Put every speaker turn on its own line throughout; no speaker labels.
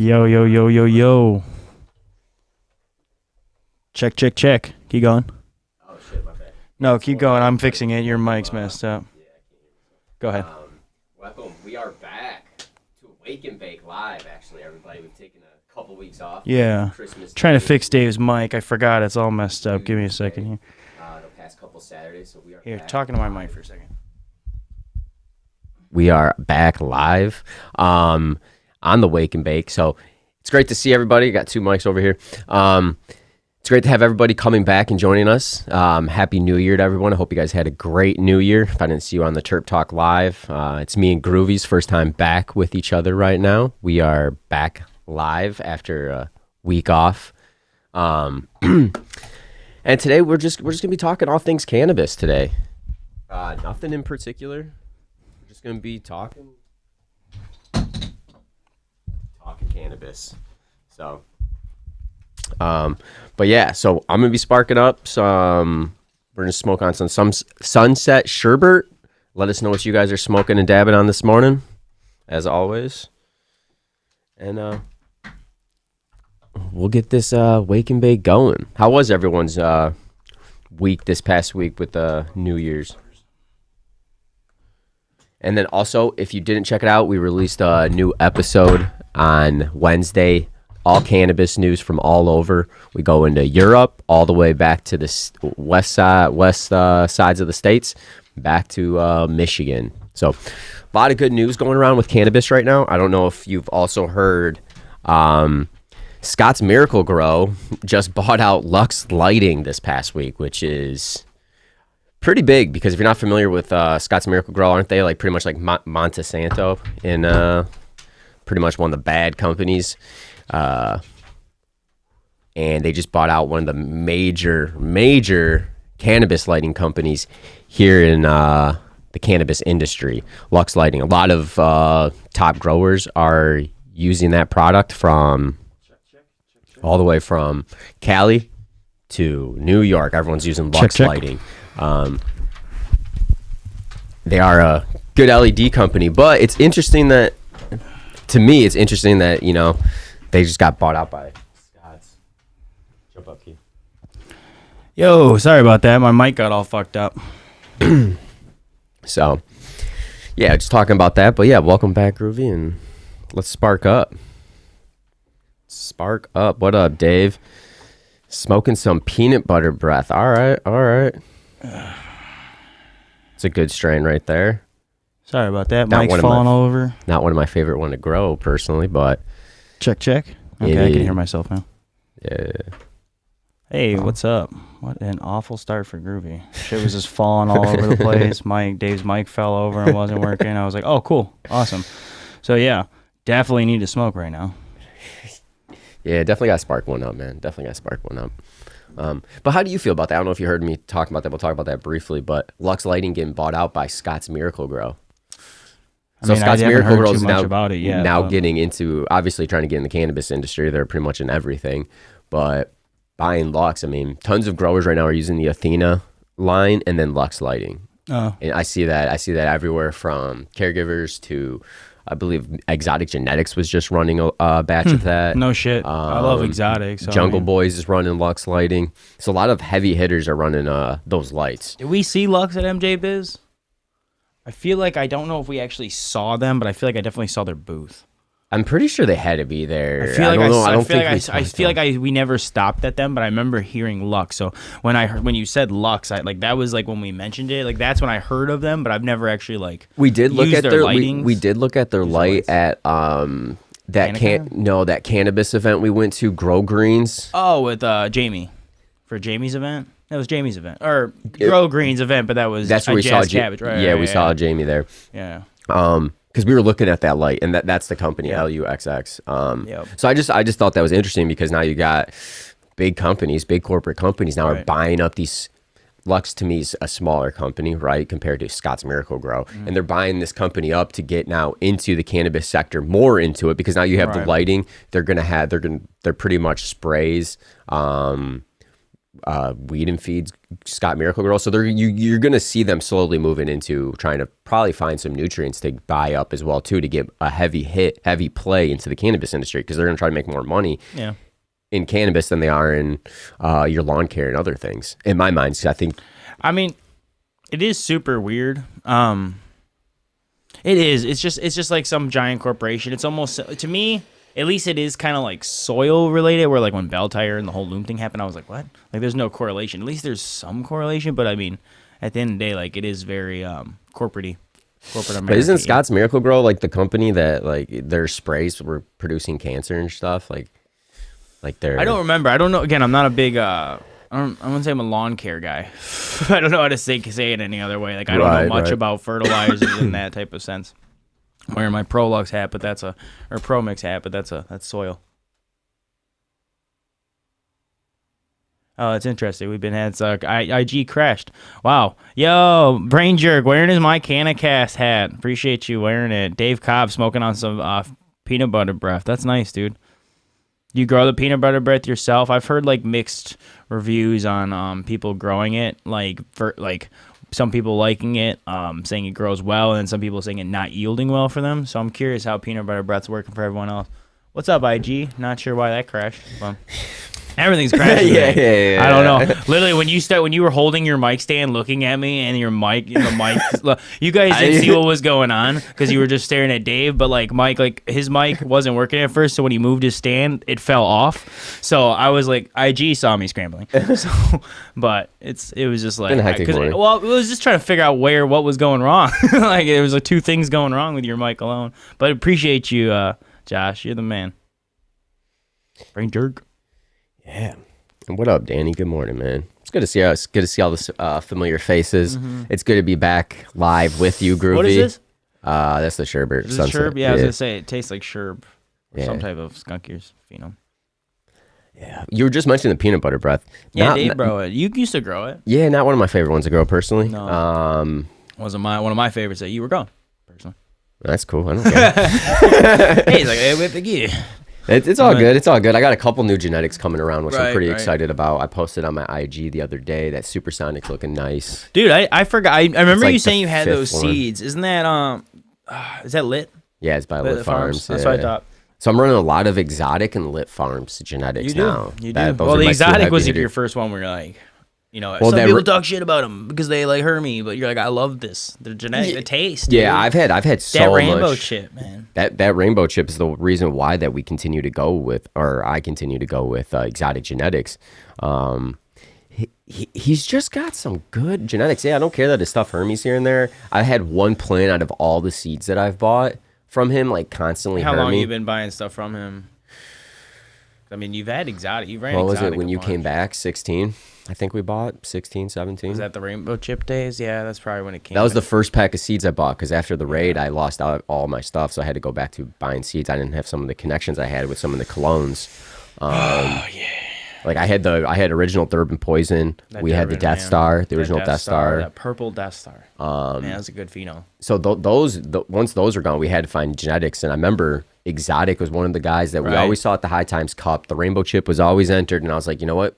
Yo, yo, yo, yo, yo. Check, check, check. Keep going.
Oh, shit, my bad.
No, keep going. I'm fixing it. Your mic's messed up.
Yeah, I can't hear myself.
Go ahead.
Welcome. We are back to Wake and Bake Live, actually, everybody. We've taken a couple weeks off.
Yeah.
Christmas
Trying to
Day,
fix Dave's mic. I forgot. It's all messed up. Give me a second here.
The past couple Saturdays, so we are
Here,
back.
talking to my mic for a second.
We are back live on the Wake and Bake. So it's great to see everybody. Got two mics over here. It's great to have everybody coming back and joining us. Happy New Year to everyone. I hope you guys had a great New Year. If I didn't see you on the Terp Talk Live, it's me and Groovy's first time back with each other right now. We are back live after a week off. And today we're just gonna be talking all things cannabis today. Nothing in particular. We're just gonna be talking cannabis. So but yeah, so I'm gonna be sparking up some. We're gonna smoke on some sunset sherbet. Let us know what you guys are smoking and dabbing on this morning, as always. And we'll get this wake and bake going. How was everyone's week this past week with New Year's? And then also, if you didn't check it out, we released a new episode on Wednesday. All cannabis news from all over. We go into Europe, all the way back to the west sides of the states, back to Michigan. So a lot of good news going around with cannabis right now. I don't know if you've also heard Scott's Miracle Grow just bought out Lux Lighting this past week, which is pretty big because if you're not familiar with Scott's Miracle Grow, aren't they like pretty much like Monsanto in pretty much one of the bad companies? And they just bought out one of the major cannabis lighting companies here in the cannabis industry, Lux Lighting. A lot of top growers are using that product from all the way from Cali to New York. Everyone's using Lux Lighting. They are a good LED company, but it's interesting that, to me, you know, they just got bought out by Scott's. Jump up, Keith.
Yo, sorry about that. My mic got all fucked up.
So, yeah, just talking about that. But yeah, welcome back, Groovy, and let's spark up. Spark up. What up, Dave? Smoking some peanut butter breath. All right. It's a good strain right there.
Sorry about that. Mic's falling over.
Not one of my favorite one to grow personally, but
Check. Okay, I can hear myself now.
yeah.
Hey, what's up? What an awful start for Groovy. Shit was just falling all over the place. Dave's mic fell over and wasn't working. I was like, oh, cool. Awesome. So, yeah, definitely need to smoke right now.
Yeah, definitely got to spark one up, man. Definitely got to spark one up. But how do you feel about that? I don't know if you heard me talk about that. We'll talk about that briefly. But Lux Lighting getting bought out by Scott's Miracle Grow. So Scott's Miracle Grow is now getting into, obviously trying to get in the cannabis industry. They're pretty much in everything. But buying Lux, I mean, tons of growers right now are using the Athena line and then Lux Lighting.
Oh.
And I see that everywhere from caregivers to, I believe, Exotic Genetics was just running a batch of that.
No shit. I love Exotic. So
Jungle Boys is running Lux Lighting. So a lot of heavy hitters are running those lights.
Did we see Lux at MJ Biz? I feel like I don't know if we actually saw them, but I feel like I definitely saw their booth.
I'm pretty sure they had to be there.
I feel like we never stopped at them, but I remember hearing Lux. So when you said Lux, that was like when we mentioned it. Like that's when I heard of them, but I've never actually
we did look at their lighting. We did look at their light at that cannabis event we went to, Grow Greens.
Oh, with Jamie, for Jamie's event. That was Jamie's event, or Grow Green's event, but that's where we saw Cabbage, right?
Yeah, we saw Jamie there.
Yeah.
Because we were looking at that light, and that's the company, LUXX. So I just thought that was interesting because now you got big corporate companies now are buying up these. Lux to me is a smaller company, right, compared to Scott's Miracle Grow, and they're buying this company up to get now into the cannabis sector, more into it, because now you have the lighting. They're pretty much sprays. weed and feeds Scott Miracle-Gro. So you're going to see them slowly moving into trying to probably find some nutrients to buy up as well too, to get a heavy play into the cannabis industry, because they're going to try to make more money in cannabis than they are in your lawn care and other things. In my mind, I think.
I mean, it is super weird. It is. It's just like some giant corporation. It's almost, to me, at least it is kind of like soil related, where like when Bell Tire and the whole loom thing happened, I was like, what? Like, there's no correlation. At least there's some correlation, but I mean, at the end of the day, like, it is very corporate American.
But isn't Scott's Miracle-Gro like the company that like their sprays were producing cancer and stuff? Like they're.
I don't remember. I don't know. Again, I'm not a big. I wouldn't say I'm a lawn care guy. I don't know how to say it any other way. Like, I don't know much about fertilizers in that type of sense. I'm wearing my Prolux hat, but that's ProMix hat, but that's soil. Oh, it's interesting. We've been had IG crashed. Wow. Yo, Brain Jerk wearing his Micannacast hat. Appreciate you wearing it. Dave Cobb smoking on some peanut butter breath. That's nice, dude. You grow the peanut butter breath yourself? I've heard like mixed reviews on people growing it, like some people liking it, saying it grows well, and some people saying it not yielding well for them. So I'm curious how peanut butter breath's working for everyone else. What's up, IG? Not sure why that crashed. Well, everything's crashing.
yeah.
I don't know. Literally, when you were holding your mic stand, looking at me, and the mic, you guys didn't see what was going on because you were just staring at Dave. But like Mike, like his mic wasn't working at first, so when he moved his stand, it fell off. So I was like, IG saw me scrambling. But it was just like,
it
was just trying to figure out what was going wrong. Like, there was like two things going wrong with your mic alone. But appreciate you, Josh. You're the man. Brain Jerk.
Yeah. And what up, Danny? Good morning, man. It's good to see us. Good to see all the familiar faces. Mm-hmm. It's good to be back live with you, Groovy.
What is this?
That's the sherbet.
Is it sherb? Yeah, I was gonna say it tastes like sherb, or some type of skunkier phenome.
Yeah, you were just mentioning the peanut butter breath.
Yeah, Dave grow it. You used to grow it.
Yeah, not one of my favorite ones to grow personally.
No, wasn't one of my favorites that you were growing personally.
That's cool. I don't care.
Hey, he's like, hey, whip again.
It's all good. It's all good. I got a couple new genetics coming around, which I'm pretty excited about. I posted on my IG the other day that Supersonic's looking nice.
Dude, I forgot. I remember you saying you had those seeds. Isn't that is that Lit?
Yeah, it's by Lit Farms.
That's what I thought.
So I'm running a lot of exotic and Lit Farms genetics now.
You do. Well, the exotic was like your first one where you're like, some people talk shit about them because they like hurt me, but you're like, I love this. They're genetic, the taste.
Yeah, dude. I've had so much.
That rainbow chip, man.
That rainbow chip is the reason why that we continue to go with, or I continue to go with exotic genetics. He's just got some good genetics. Yeah, I don't care that his stuff Hermes here and there. I had one plant out of all the seeds that I've bought from him, like constantly.
How long have you been buying stuff from him? I mean, you've had exotic. You ran exotic.
What was it when you came back? 16. I think we bought 16, 17.
Was that the rainbow chip days? Yeah, that's probably when it came.
That was the first pack of seeds I bought, because after the raid, I lost out all my stuff, so I had to go back to buying seeds. I didn't have some of the connections I had with some of the colognes.
Oh yeah.
Like I had original Durban Poison. We had the Death Star, the original Death Star.
That purple Death Star. Man, that was a good pheno.
So once those are gone, we had to find genetics. And I remember Exotic was one of the guys that we always saw at the High Times Cup. The Rainbow Chip was always entered, and I was like, you know what?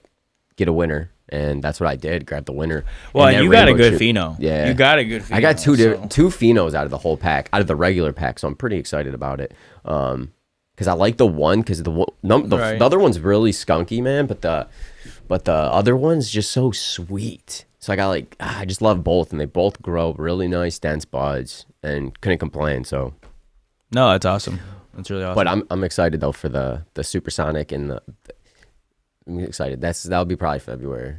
Get a winner. And that's what I did. Grabbed the winner.
Well, you got a good pheno. Yeah, you got a good pheno.
I got two phenos out of the whole pack, out of the regular pack. So I'm pretty excited about it. Because I like the one, because the other one's really skunky, man. But the other one's just so sweet. So I got I just love both, and they both grow really nice, dense buds, and couldn't complain. So
no, that's awesome. That's really awesome.
But I'm excited though for the Supersonic and I'm excited. That'll be probably February.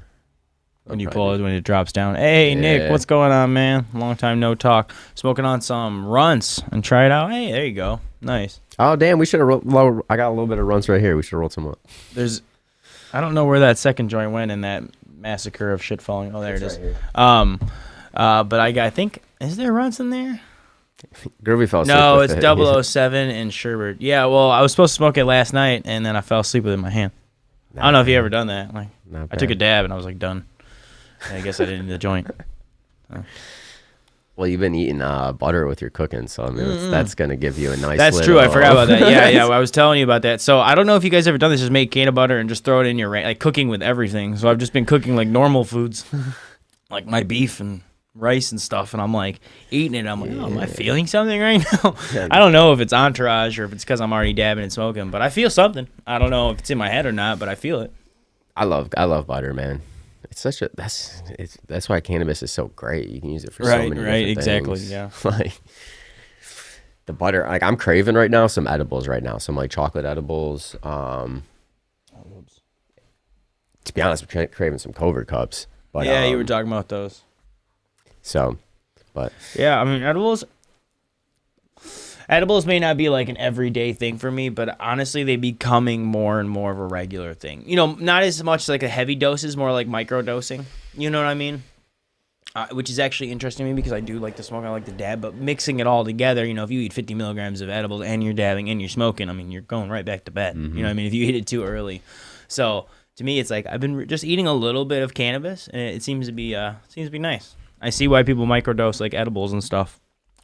When it drops down. Hey, Nick, what's going on, man? Long time no talk. Smoking on some runts and try it out. Hey, there you go. Nice.
Oh, damn. We should have I got a little bit of runts right here. We should have rolled some up.
I don't know where that second joint went in that massacre of shit falling. Oh, there it is. But I think, is there runts in there?
Groovy fell asleep.
No, it's 007 and Sherbert. Yeah, well, I was supposed to smoke it last night, and then I fell asleep with it in my hand. I don't know if you ever done that. I took a dab and I was like done. I guess I didn't need the joint.
Well, you've been eating butter with your cooking, so I mean that's gonna give you a nice.
That's true. I forgot about that. Yeah. I was telling you about that. So I don't know if you guys ever done this. Just make can of butter and just throw it in your like cooking with everything. So I've just been cooking like normal foods, like my beef and rice and stuff, and I'm like eating it. I'm like, oh, am I feeling something right now? I don't know if it's entourage or if it's because I'm already dabbing and smoking, but I feel something. I don't know if it's in my head or not, but I feel it.
I love butter, man. It's that's why cannabis is so great. You can use it for so many different
exactly,
things.
yeah.
Like the butter, like I'm craving right now some edibles right now, some like chocolate edibles. To be honest, I'm craving some covert cups. But
yeah, you were talking about those.
So, but
yeah, I mean edibles may not be like an everyday thing for me, but honestly, they becoming more and more of a regular thing. You know, not as much like a heavy doses, more like micro dosing. You know what I mean? Which is actually interesting to me because I do like to smoke, I like to dab, but mixing it all together, you know, if you eat 50 milligrams of edibles and you're dabbing and you're smoking, I mean, you're going right back to bed. You know what I mean? If you eat it too early. So to me, it's like I've been just eating a little bit of cannabis, and it seems to be nice. I see why people microdose like edibles and stuff.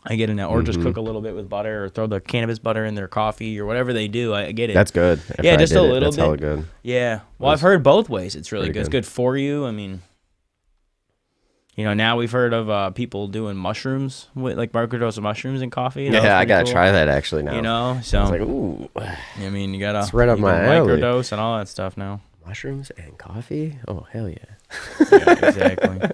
I get in that, or just cook a little bit with butter, or throw the cannabis butter in their coffee, or whatever they do. I get it.
that's good.
Yeah, just a little
that's
bit.
hella good.
Yeah. Well, I've heard both ways. It's really
Pretty
good. It's good for you. I mean, you know, now we've heard of people doing mushrooms, with like microdose of mushrooms in coffee.
Yeah, I gotta try that actually now.
You know, so
I was like, ooh,
I mean, you gotta
it's right up my alley.
Microdose and all that stuff now.
Mushrooms and coffee? Oh hell yeah!
Yeah, exactly.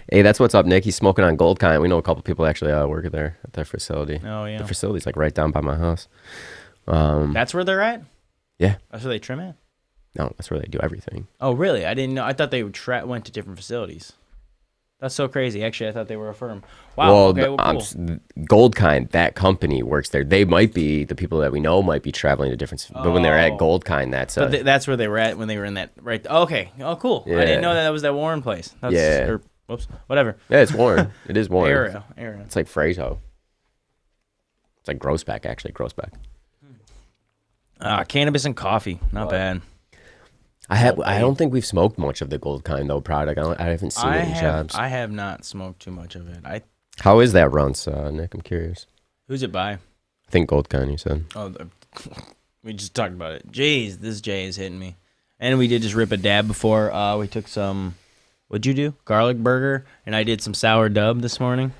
Hey, that's what's up, Nick. He's smoking on Gold Kind. We know a couple people actually work there at their facility.
Oh yeah,
the facility's like right down by my house.
That's where they're at.
Yeah,
that's where they trim at.
No, that's where they do everything.
Oh really? I didn't know. I thought they went to different facilities. That's so crazy. Actually, I thought they were a firm. Wow.
Well,
okay, well, cool.
Gold Kind, that company works there. They might be, the people that we know might be traveling to different, but when they're at Gold Kind, that's
that's where they were at when they were in that, right? Okay. Oh, cool. Yeah. I didn't know that was that Warren place. Or, whoops. Whatever.
Yeah, it's Warren. It is Warren.
Area.
It's like Frazo. It's like Grossback, actually. Grossback.
Cannabis and coffee. Not bad.
I don't think we've smoked much of the Gold Kind though product. I haven't seen it in jobs.
I have not smoked too much of it.
How is that runts, Nick? I'm curious.
Who's it by?
I think Gold Kind, you said.
Oh, we just talked about it. Jeez, this J is hitting me. And we did just rip a dab before. We took some, what'd you do? Garlic burger, and I did some sour dub this morning.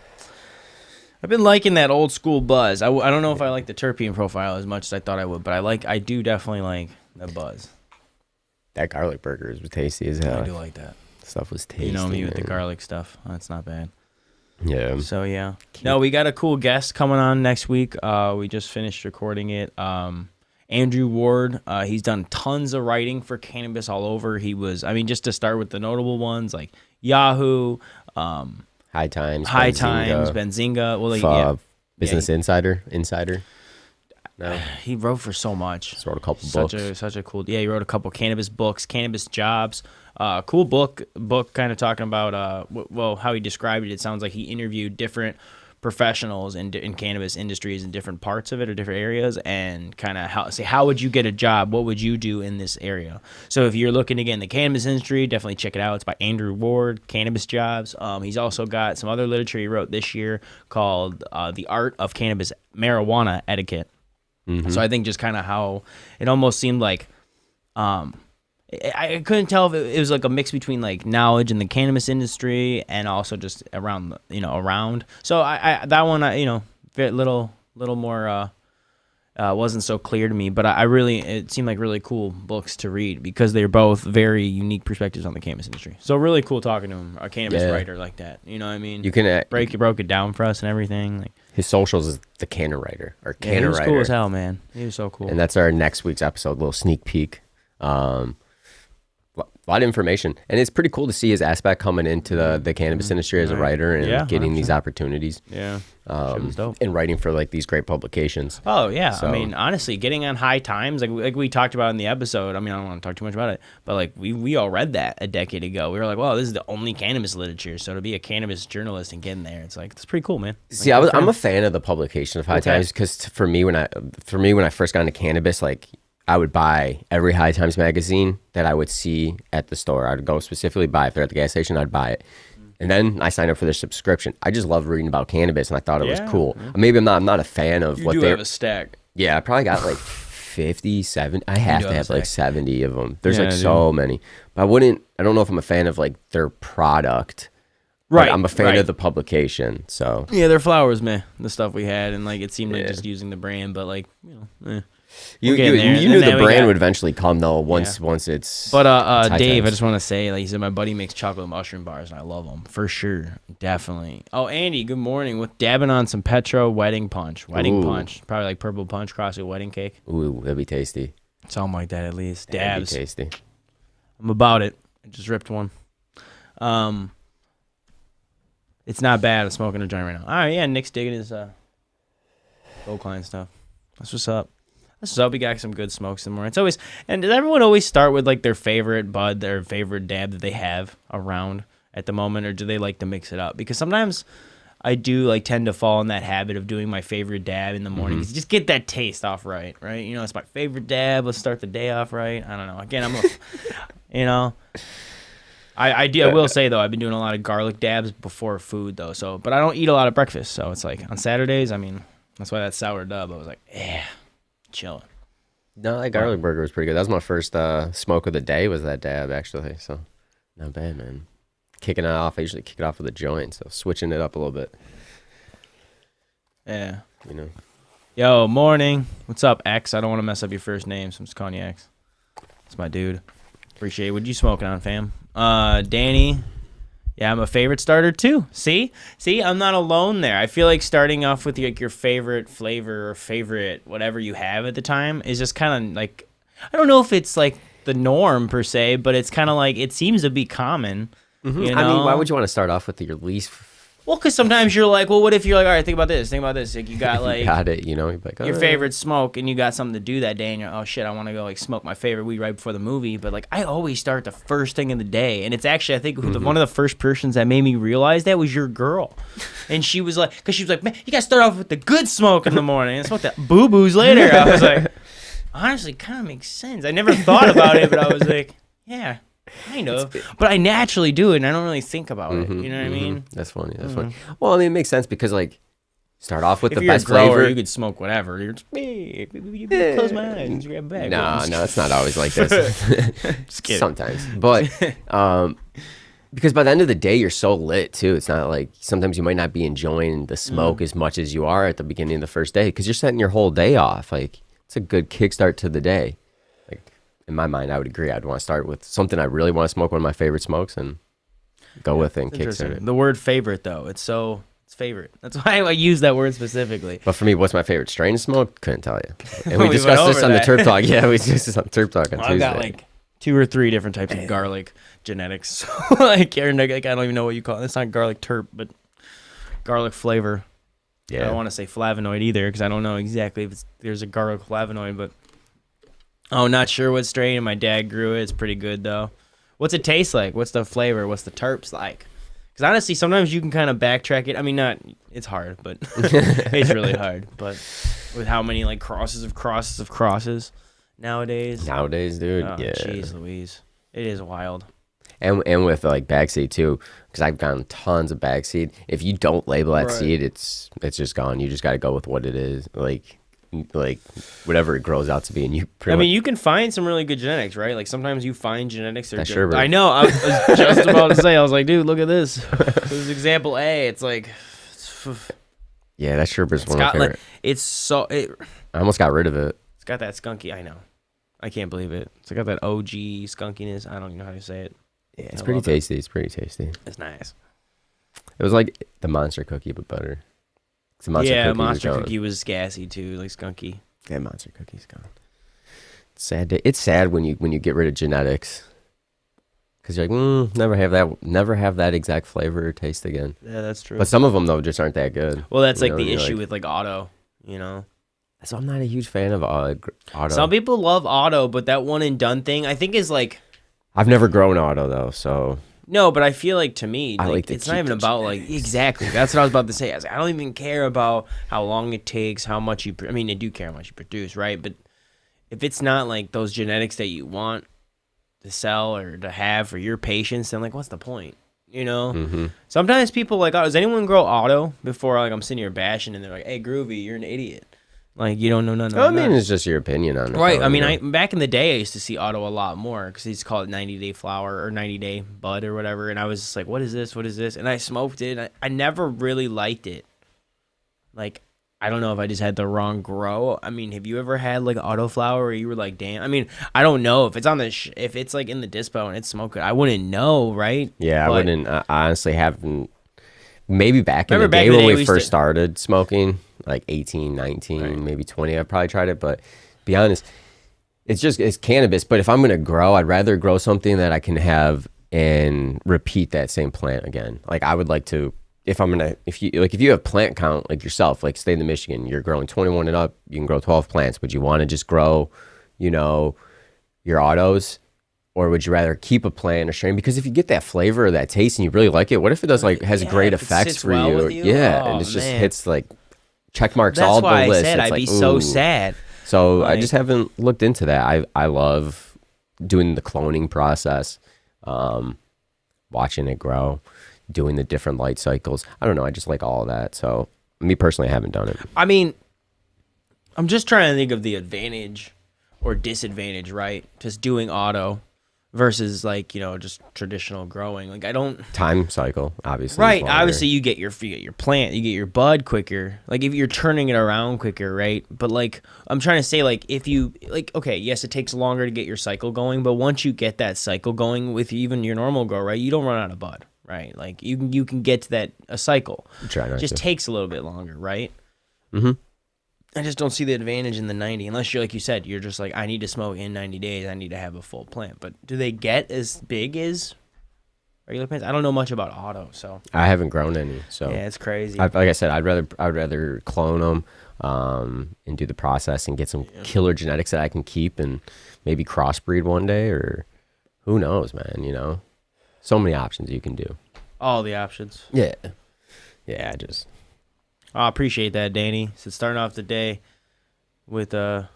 I've been liking that old school buzz. I don't know if I like the terpene profile as much as I thought I would, but I do definitely like the buzz.
That garlic burger is tasty as hell.
I do like that.
Stuff was tasty.
You know me with the garlic stuff. That's not bad.
Yeah.
So, yeah. No, we got a cool guest coming on next week. We just finished recording it. Andrew Ward, he's done tons of writing for cannabis all over. He was, I mean, just to start with the notable ones, like Yahoo,
High Times,
Benzinga. Well,
Business Insider. No,
he wrote for so much.
Just wrote a couple books.
Such a cool. Yeah, he wrote a couple cannabis books, cannabis jobs. Cool book, kind of talking about how he described it. It sounds like he interviewed different professionals in cannabis industries in different parts of it or different areas, and kind of how would you get a job? What would you do in this area? So if you're looking to get in the cannabis industry, definitely check it out. It's by Andrew Ward, Cannabis Jobs. He's also got some other literature he wrote this year called The Art of Cannabis Marijuana Etiquette. Mm-hmm. So I think just kind of how it almost seemed like I couldn't tell if it was like a mix between like knowledge in the cannabis industry and also just around. So I that one little more wasn't so clear to me, but it seemed like really cool books to read because they're both very unique perspectives on the cannabis industry. So really cool talking to him, a cannabis writer like that. You know what I mean?
You can
broke it down for us and everything. Like
his socials is the Canna Writer or Canna Writer.
He was cool as hell, man. He was so cool.
And that's our next week's episode, little sneak peek. A lot of information, and it's pretty cool to see his aspect coming into the cannabis industry as a writer and getting 100%. These opportunities.
Yeah,
and writing for like these great publications.
Oh yeah, so, I mean, honestly, getting on High Times, like we talked about in the episode. I mean, I don't want to talk too much about it, but like we all read that a decade ago. We were like, well, this is the only cannabis literature. So to be a cannabis journalist and get in there, it's like it's pretty cool, man.
See, I'm a fan of the publication of High Times because for me when I first got into cannabis, like, I would buy every High Times magazine that I would see at the store. I'd go specifically buy, if they're at the gas station, I'd buy it. And then I signed up for their subscription. I just love reading about cannabis, and I thought it was cool.
Yeah.
Maybe I'm not a fan of what they
have a stack.
Yeah, I probably got like 50, 70. I have to have like 70 of them. There's like so many. But I don't know if I'm a fan of like their product. Right. I'm a fan of the publication. So
yeah, their flowers, man. The stuff we had, and like it seemed like just using the brand, but like
you knew the brand would eventually come though once it's.
But Dave, I just want to say, like he said, my buddy makes chocolate mushroom bars, and I love them for sure, definitely. Oh, Andy, good morning. With dabbing on some Petro wedding punch, punch, probably like purple punch crossed with wedding cake.
Ooh, that'd be tasty.
Something like that at least. Dabs.
That'd be tasty.
I'm about it. I just ripped one. It's not bad. I'm smoking a joint right now. All right, yeah. Nick's digging his Gold Klein stuff. That's what's up. We got some good smokes in the morning. It's always, and does everyone always start with like their favorite bud, their favorite dab that they have around at the moment, or do they like to mix it up? Because sometimes I do like tend to fall in that habit of doing my favorite dab in the morning. Mm-hmm. Just get that taste off right? You know, it's my favorite dab. Let's start the day off right. I don't know. Again, I will say though, I've been doing a lot of garlic dabs before food though. So, but I don't eat a lot of breakfast. So it's like on Saturdays. I mean, that's why that sour dub. I was like, yeah. Chilling.
No, that garlic burger was pretty good. That was my first smoke of the day. Was that dab actually? So not bad, man. Kicking it off. I usually kick it off with a joint, so switching it up a little bit.
Yeah,
you know.
Yo, morning. What's up, X? I don't want to mess up your first name, so I'm just calling you X. That's my dude. Appreciate it. What you smoking on, fam? Danny. Yeah, I'm a favorite starter too. See, I'm not alone there. I feel like starting off with like your favorite flavor or favorite whatever you have at the time is just kind of like, I don't know if it's like the norm per se, but it's kind of like it seems to be common.
Mm-hmm.
You know?
I mean, why would you want to start off with your least?
Well, because sometimes you're like, well, what if you're like, all right, think about this. Like you got like,
you got it, you know, you're like,
your favorite smoke, and you got something to do that day, and you're, oh shit, I want to go like smoke my favorite weed right before the movie. But like, I always start the first thing in the day, and it's actually I think one of the first persons that made me realize that was your girl, and she was like, man, you gotta start off with the good smoke in the morning and smoke that boo boos later. I was like, honestly, kind of makes sense. I never thought about it, but I was like, yeah. Kind of, but I naturally do it, and I don't really think about it. You know what I mean?
That's funny. That's funny. Well, I mean, it makes sense because like, start off with
if
the
you're
best
a grower,
flavor.
You could smoke whatever. You're just, close my eyes and grab a bag.
No, it's not always like this. Sometimes, but because by the end of the day, you're so lit too. It's not like sometimes you might not be enjoying the smoke as much as you are at the beginning of the first day because you're setting your whole day off. Like it's a good kickstart to the day. In my mind, I would agree. I'd want to start with something I really want to smoke, one of my favorite smokes, and go with it and kickstart it.
The word favorite, though, it's favorite. That's why I use that word specifically.
But for me, what's my favorite strain to smoke? Couldn't tell you. And we discussed this on the Terp Talk. Yeah, we discussed this on Terp Talk on Tuesday.
I've got like 2 or 3 different types of garlic genetics. So, like, I don't even know what you call it. It's not garlic terp, but garlic flavor. Yeah. I don't want to say flavonoid either because I don't know exactly if there's a garlic flavonoid, but... Oh, not sure what strain. My dad grew it. It's pretty good, though. What's it taste like? What's the flavor? What's the terps like? Because honestly, sometimes you can kind of backtrack it. I mean, it's hard, but it's really hard. But with how many like crosses of crosses nowadays.
Nowadays, dude. Yeah.
Jeez Louise. It is wild.
And with like bag seed too, because I've gotten tons of bag seed. If you don't label that seed, it's just gone. You just got to go with what it is. Like whatever it grows out to be, and you
you can find some really good genetics, right? Like sometimes you find genetics that are good. I know. I was just about to say. I was like, dude, look at this. This is example A. It's like,
yeah, that Sherber's one of my favorite.
Like,
I almost got rid of it.
It's got that skunky. I know. I can't believe it. It's got that OG skunkiness. I don't even know how to say it.
Yeah, it's pretty tasty. It's pretty tasty.
It's nice.
It was like the monster cookie, but better.
Monster cookie was gassy too, like skunky.
Yeah, monster cookie's gone. It's sad. It's sad when you get rid of genetics, because you're like, never have that exact flavor or taste again.
Yeah, that's true.
But some of them though just aren't that good.
Well, that's like the issue with like auto.
So I'm not a huge fan of auto.
Some people love auto, but that one and done thing I think is like.
I've never grown auto though, so.
No, but I feel like to me, it's not even about like exactly. That's what I was about to say. I don't even care about how long it takes, how much you. I mean, I do care how much you produce, right? But if it's not like those genetics that you want to sell or to have for your patients, then like, what's the point?
You know, sometimes people like, oh, does anyone grow auto before like I'm sitting here bashing and they're like, hey, Groovy, you're an idiot. Like you don't know nothing.
I mean, it's just your opinion on it.
Right.
Though,
I mean, back in the day, I used to see auto a lot more because he's called 90-day flower or 90-day bud or whatever. And I was just like, what is this? What is this? And I smoked it. And I never really liked it. Like, I don't know if I just had the wrong grow. I mean, have you ever had like auto flower where you were like, damn? I mean, I don't know if it's on the if it's like in the dispo and it's smoking. I wouldn't know, right?
Yeah,
But
I wouldn't. I honestly haven't. Maybe back in the
Remember back
day
in the
when
day
we
we used
first
to-
started smoking, like 18, 19, maybe 20, I probably tried it. But to be honest, it's cannabis. But if I'm gonna grow, I'd rather grow something that I can have and repeat that same plant again. Like I would like to. If you have plant count like yourself, like stay in Michigan, you're growing 21 and up, you can grow 12 plants. Would you want to just grow, your autos, or would you rather keep a plant or strain? Because if you get that flavor or that taste and you really like it, what if it does has great
if it
effects
sits
for
well
you?
with you?
Yeah,
Oh,
and it just
man.
hits like check marks
That's
all
why
the list.
I said
It's
I'd
like,
be so
ooh.
sad.
So I
Like-
just haven't looked into that. I love doing the cloning process, watching it grow, doing the different light cycles. I don't know. I just like all of that. So me personally, I haven't done it.
I mean, I'm just trying to think of the advantage or disadvantage, right? Just doing auto versus like, just traditional growing. Like I don't
Time cycle, obviously.
Right.
is longer.
Obviously you get your plant, you get your bud quicker. Like if you're turning it around quicker, right? But like I'm trying to say like if you like okay, yes, it takes longer to get your cycle going, but once you get that cycle going with even your normal grow, right? You don't run out of bud, right? Like you can get to a cycle.
Try not
It just
to.
takes a little bit longer, right?
Mm-hmm.
I just don't see the advantage in the 90 unless you're like you said, you're just like I need to smoke in 90 days. I need to have a full plant. But do they get as big as regular plants? I don't know much about auto, so
I haven't grown any, so
yeah, it's crazy.
like I said, I'd rather clone them, and do the process and get some killer genetics that I can keep and maybe crossbreed one day, or who knows, man. So many options you can do.
All the options.
Yeah.
I appreciate that, Danny. So starting off the day with sorry,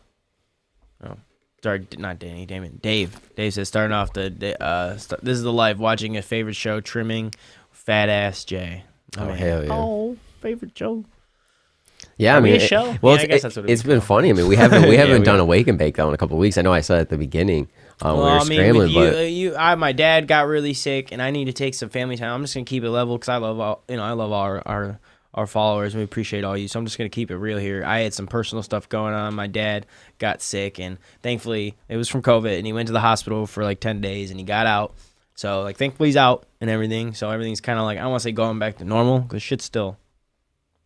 not Danny, damn it, Dave. Dave says starting off the day, this is the life watching a favorite show, trimming fat ass Jay.
Oh, hell yeah.
Oh, favorite show.
Yeah,
Are
I
we
mean,
a show?
well,
Yeah, I guess that's what
it's
it's
been
called.
funny. I mean, we haven't
Yeah, we
done
have.
a wake and bake though in a couple of weeks. I know I said at the beginning we were
With
scrambling,
you,
but
my dad got really sick, and I need to take some family time. I'm just gonna keep it level because I love our followers, and we appreciate all you. So I'm just gonna keep it real here. I had some personal stuff going on. My dad got sick, and thankfully it was from COVID, and he went to the hospital for like 10 days, and he got out. So like thankfully he's out and everything. So everything's kind of like I don't want to say going back to normal because shit's still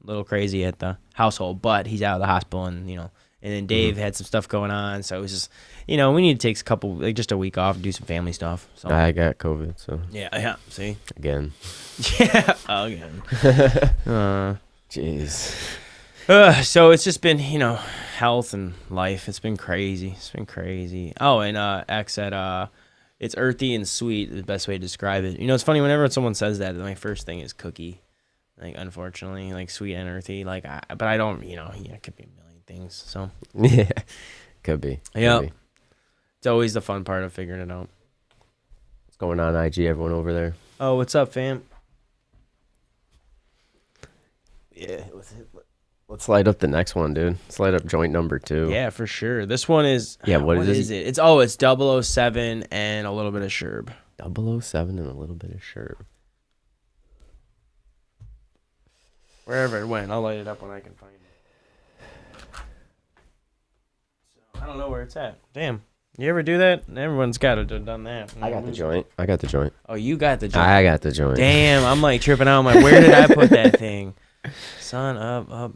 a little crazy at the household, but he's out of the hospital, and And then Dave had some stuff going on, so it was just, we need to take just a week off and do some family stuff. So
I got COVID, so
yeah. See,
again,
yeah, again.
jeez.
So it's just been, health and life. It's been crazy. Oh, and X said, it's earthy and sweet is the best way to describe it. It's funny whenever someone says that, my first thing is cookie. Like, unfortunately, like sweet and earthy. Like, but I don't, it could be a million things. So
Yeah, could be.
yeah,
Could be.
it's always the fun part of figuring it out.
What's going on, IG? Everyone over there?
Oh, what's up, fam?
Yeah, let's light up the next one, dude. Let's light up joint number 2.
Yeah, for sure. This one is.
Yeah, what is
is it? It's 007 and a little bit of Sherb.
007 and a little bit of Sherb.
Wherever it went, I'll light it up when I can find it. So, I don't know where it's at. Damn. You ever do that? Everyone's got to have done that.
I got the joint.
Oh, you got the joint.
I got the joint.
Damn, I'm like tripping out. I'm like, where did I put that thing? Son of a...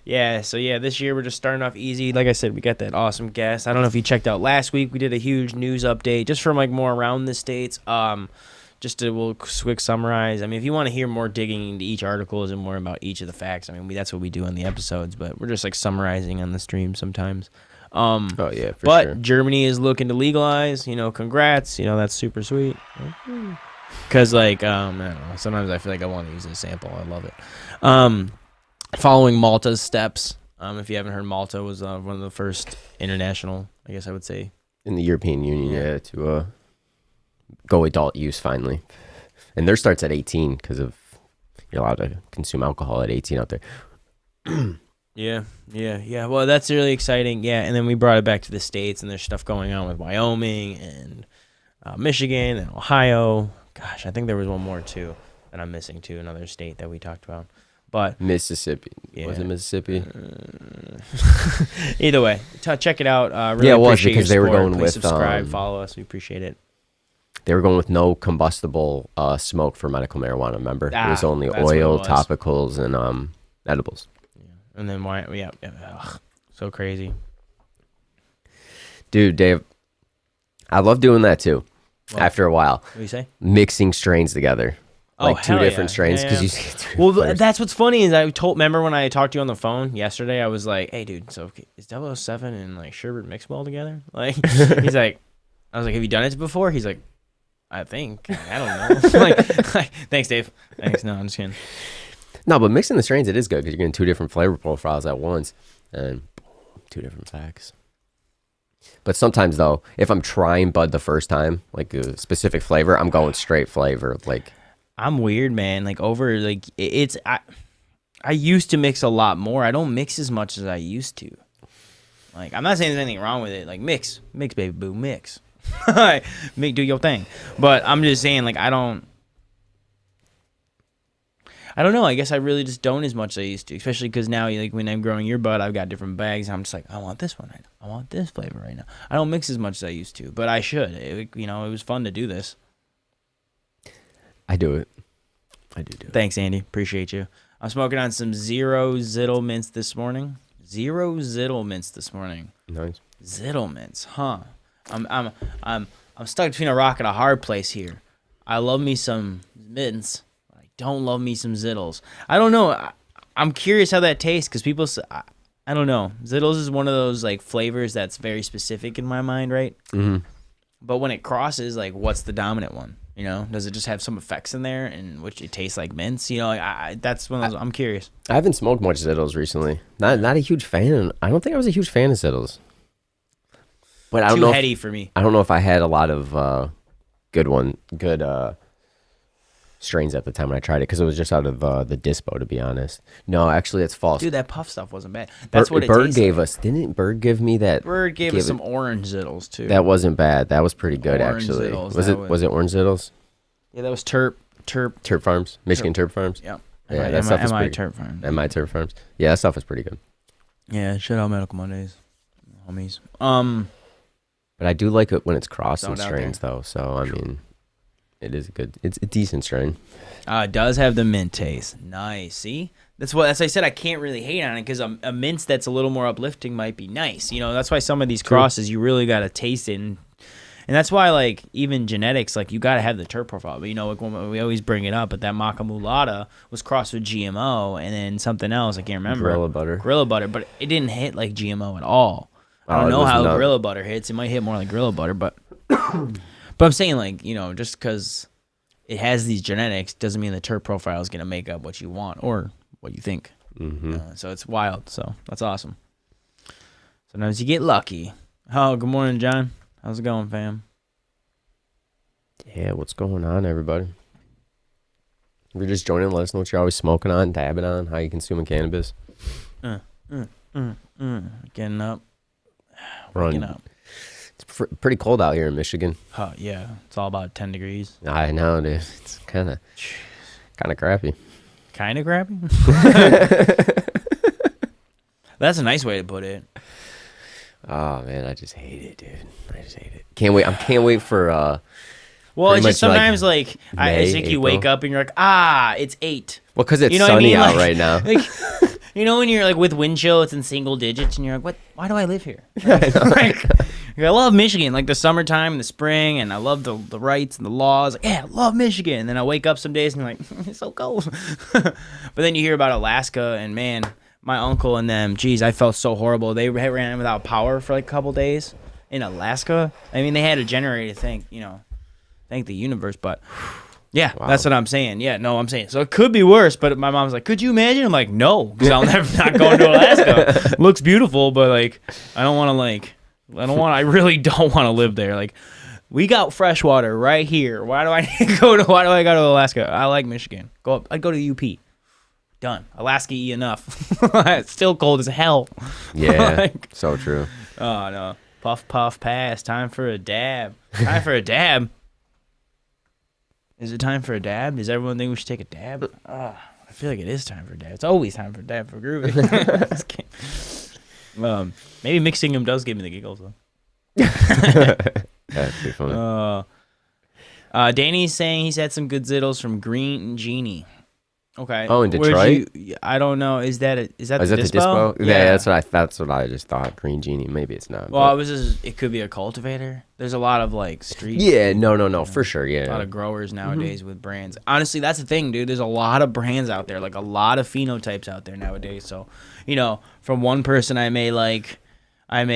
Yeah, so this year we're just starting off easy. Like I said, we got that awesome guest. I don't know if you checked out last week. We did a huge news update just from more around the states. Just to we'll quick summarize. I mean, if you want to hear more digging into each articles and more about each of the facts, I mean, that's what we do on the episodes. But we're just summarizing on the stream sometimes.
Oh yeah, for
but
sure.
Germany is looking to legalize. Congrats. That's super sweet. Because I don't know. Sometimes I feel like I want to use a sample. I love it. Following Malta's steps. If you haven't heard, Malta was one of the first international, I guess I would say.
In the European Union, to go adult use finally. And theirs starts at 18 because of you're allowed to consume alcohol at 18 out there.
Yeah. Well, that's really exciting. Yeah, and then we brought it back to the States, and there's stuff going on with Wyoming and Michigan and Ohio. Gosh, I think there was one more too that I'm missing too, another state that we talked about. But
Mississippi. Yeah. Was it Mississippi?
Either way, check it out. Really
yeah, it was
appreciate
because
your
they were
support.
going
Please
with
subscribe, follow us. We appreciate it.
They were going with no combustible smoke for medical marijuana. Remember, it was only oil, topicals, and edibles.
Yeah. And then why? Yeah. Ugh, so crazy,
dude. Dave, I love doing that too.
What?
After a while,
what do you say?
Mixing strains together. Like two different strains because you see two flavors.
That's what's funny is remember when I talked to you on the phone yesterday, I was like, hey dude, so is 007 and like sherbet mixed well together? Like he's like, I was like, have you done it before? He's like, I think. I don't know. like, thanks Dave. Thanks. No, I'm just kidding.
No, but mixing the strains, it is good because you're getting two different flavor profiles at once and two different facts. But sometimes though, if I'm trying bud the first time, like a specific flavor, I'm going straight flavor. Like
I'm weird, man. Like I used to mix a lot more. I don't mix as much as I used to. Like I'm not saying there's anything wrong with it. Like mix baby boo, mix. Do your thing. But I'm just saying like I don't know. I guess I really just don't as much as I used to, especially because now, like when I'm growing your bud, I've got different bags. I'm just like, I want this one right now. I want this flavor right now. I don't mix as much as I used to, but I should. It was fun to do this.
I do it. I do it.
Thanks, Andy. Appreciate you. I'm smoking on some Zero Zittle Mints this morning. Nice. Zittle Mints, huh? I'm stuck between a rock and a hard place here. I love me some mints. Don't love me some Zittles. I don't know. I'm curious how that tastes because people I don't know. Zittles is one of those like flavors that's very specific in my mind, right?
Mm-hmm.
But when it crosses, like, what's the dominant one? You know, does it just have some effects in there in which it tastes like mints? You know, like that's one of those. I'm curious.
I haven't smoked much Zittles recently. Not a huge fan. I don't think I was a huge fan of Zittles. But I don't know.
Too heady for me.
I don't know if I had a lot of good strains at the time when I tried it because it was just out of the dispo, to be honest. No, actually, it's false.
Dude, that puff stuff wasn't bad. That's what it
Bird gave us. Didn't Bird give me that?
Bird gave us some orange Zittles too.
That wasn't bad. That was pretty good,
orange
actually.
Zittles,
Was it orange Zittles?
Yeah, that was Terp
Farms, Michigan Terp Farms.
Yep.
Yeah, that stuff was pretty
Terp Farms.
MI Terp Farms. Yeah, that stuff was pretty good.
Yeah, shout out Medical Mondays, homies.
But I do like it when it's crossing strains, though. So I mean, it's a decent strain.
It does have the mint taste. Nice. See, as I said, I can't really hate on it because a mint that's a little more uplifting might be nice. You know, that's why some of these crosses you really got to taste it, and that's why like even genetics, like you got to have the terp profile. But you know, like when we always bring it up, but that maca mulata was crossed with GMO and then something else I can't remember. Gorilla butter, but it didn't hit like GMO at all. I don't know how Gorilla butter hits. It might hit more like Gorilla butter, but I'm saying like, you know, just because it has these genetics doesn't mean the terp profile is going to make up what you want or what you think.
Mm-hmm.
So it's wild. So that's awesome. Sometimes you get lucky. Oh, good morning, John. How's it going, fam?
Yeah, what's going on, everybody? If you're just joining, let us know what you're always smoking on, dabbing on, how you consuming cannabis.
Getting up.
Waking up. It's pretty cold out here in Michigan.
Yeah, it's all about 10 degrees.
I know, dude. It's kind of crappy.
Kind of crappy? That's a nice way to put it.
Oh man, I just hate it, dude. I just hate it. Can't wait for
well, it's just sometimes like
May,
I think you wake up and you're like, it's 8.
Well, because it's sunny out right now.
Like, you know when you're like with wind chill, it's in single digits, and you're like, why do I live here? Like, I love Michigan, like the summertime and the spring, and I love the rights and the laws. Like, yeah, I love Michigan. And then I wake up some days and I'm like, it's so cold. But then you hear about Alaska, and man, my uncle and them, geez, I felt so horrible. They ran without power for like a couple days in Alaska. I mean, they had a generator, thank the universe, but yeah, wow. That's what I'm saying. Yeah, no, I'm saying. So it could be worse, but my mom's like, could you imagine? I'm like, no, because I'll never not going to Alaska. Looks beautiful, but like, I really don't want to live there. Like, We got fresh water right here. Why do I go to Alaska? I like Michigan. I'd go to UP. Done. Alaska enough. It's still cold as hell.
Yeah.
Like,
so true.
oh no. Puff puff pass. Time for a dab. Time for a dab. Is it time for a dab? Does everyone think we should take a dab? I feel like it is time for a dab. It's always time for a dab for Groovy. Maybe mixing them does give me the giggles though.
That'd be funny.
Danny's saying he's had some good zittles from Green Genie. Okay.
Oh, in Detroit?
I don't know. Is that the
dispo?
dispo?
Yeah, that's what I just thought. Green Genie. Maybe it's not.
Well, it could be a cultivator. There's a lot of like street.
Yeah, no, for sure. Yeah.
A lot of growers nowadays with brands. Honestly, that's the thing, dude. There's a lot of brands out there, like a lot of phenotypes out there nowadays. So, from one person I may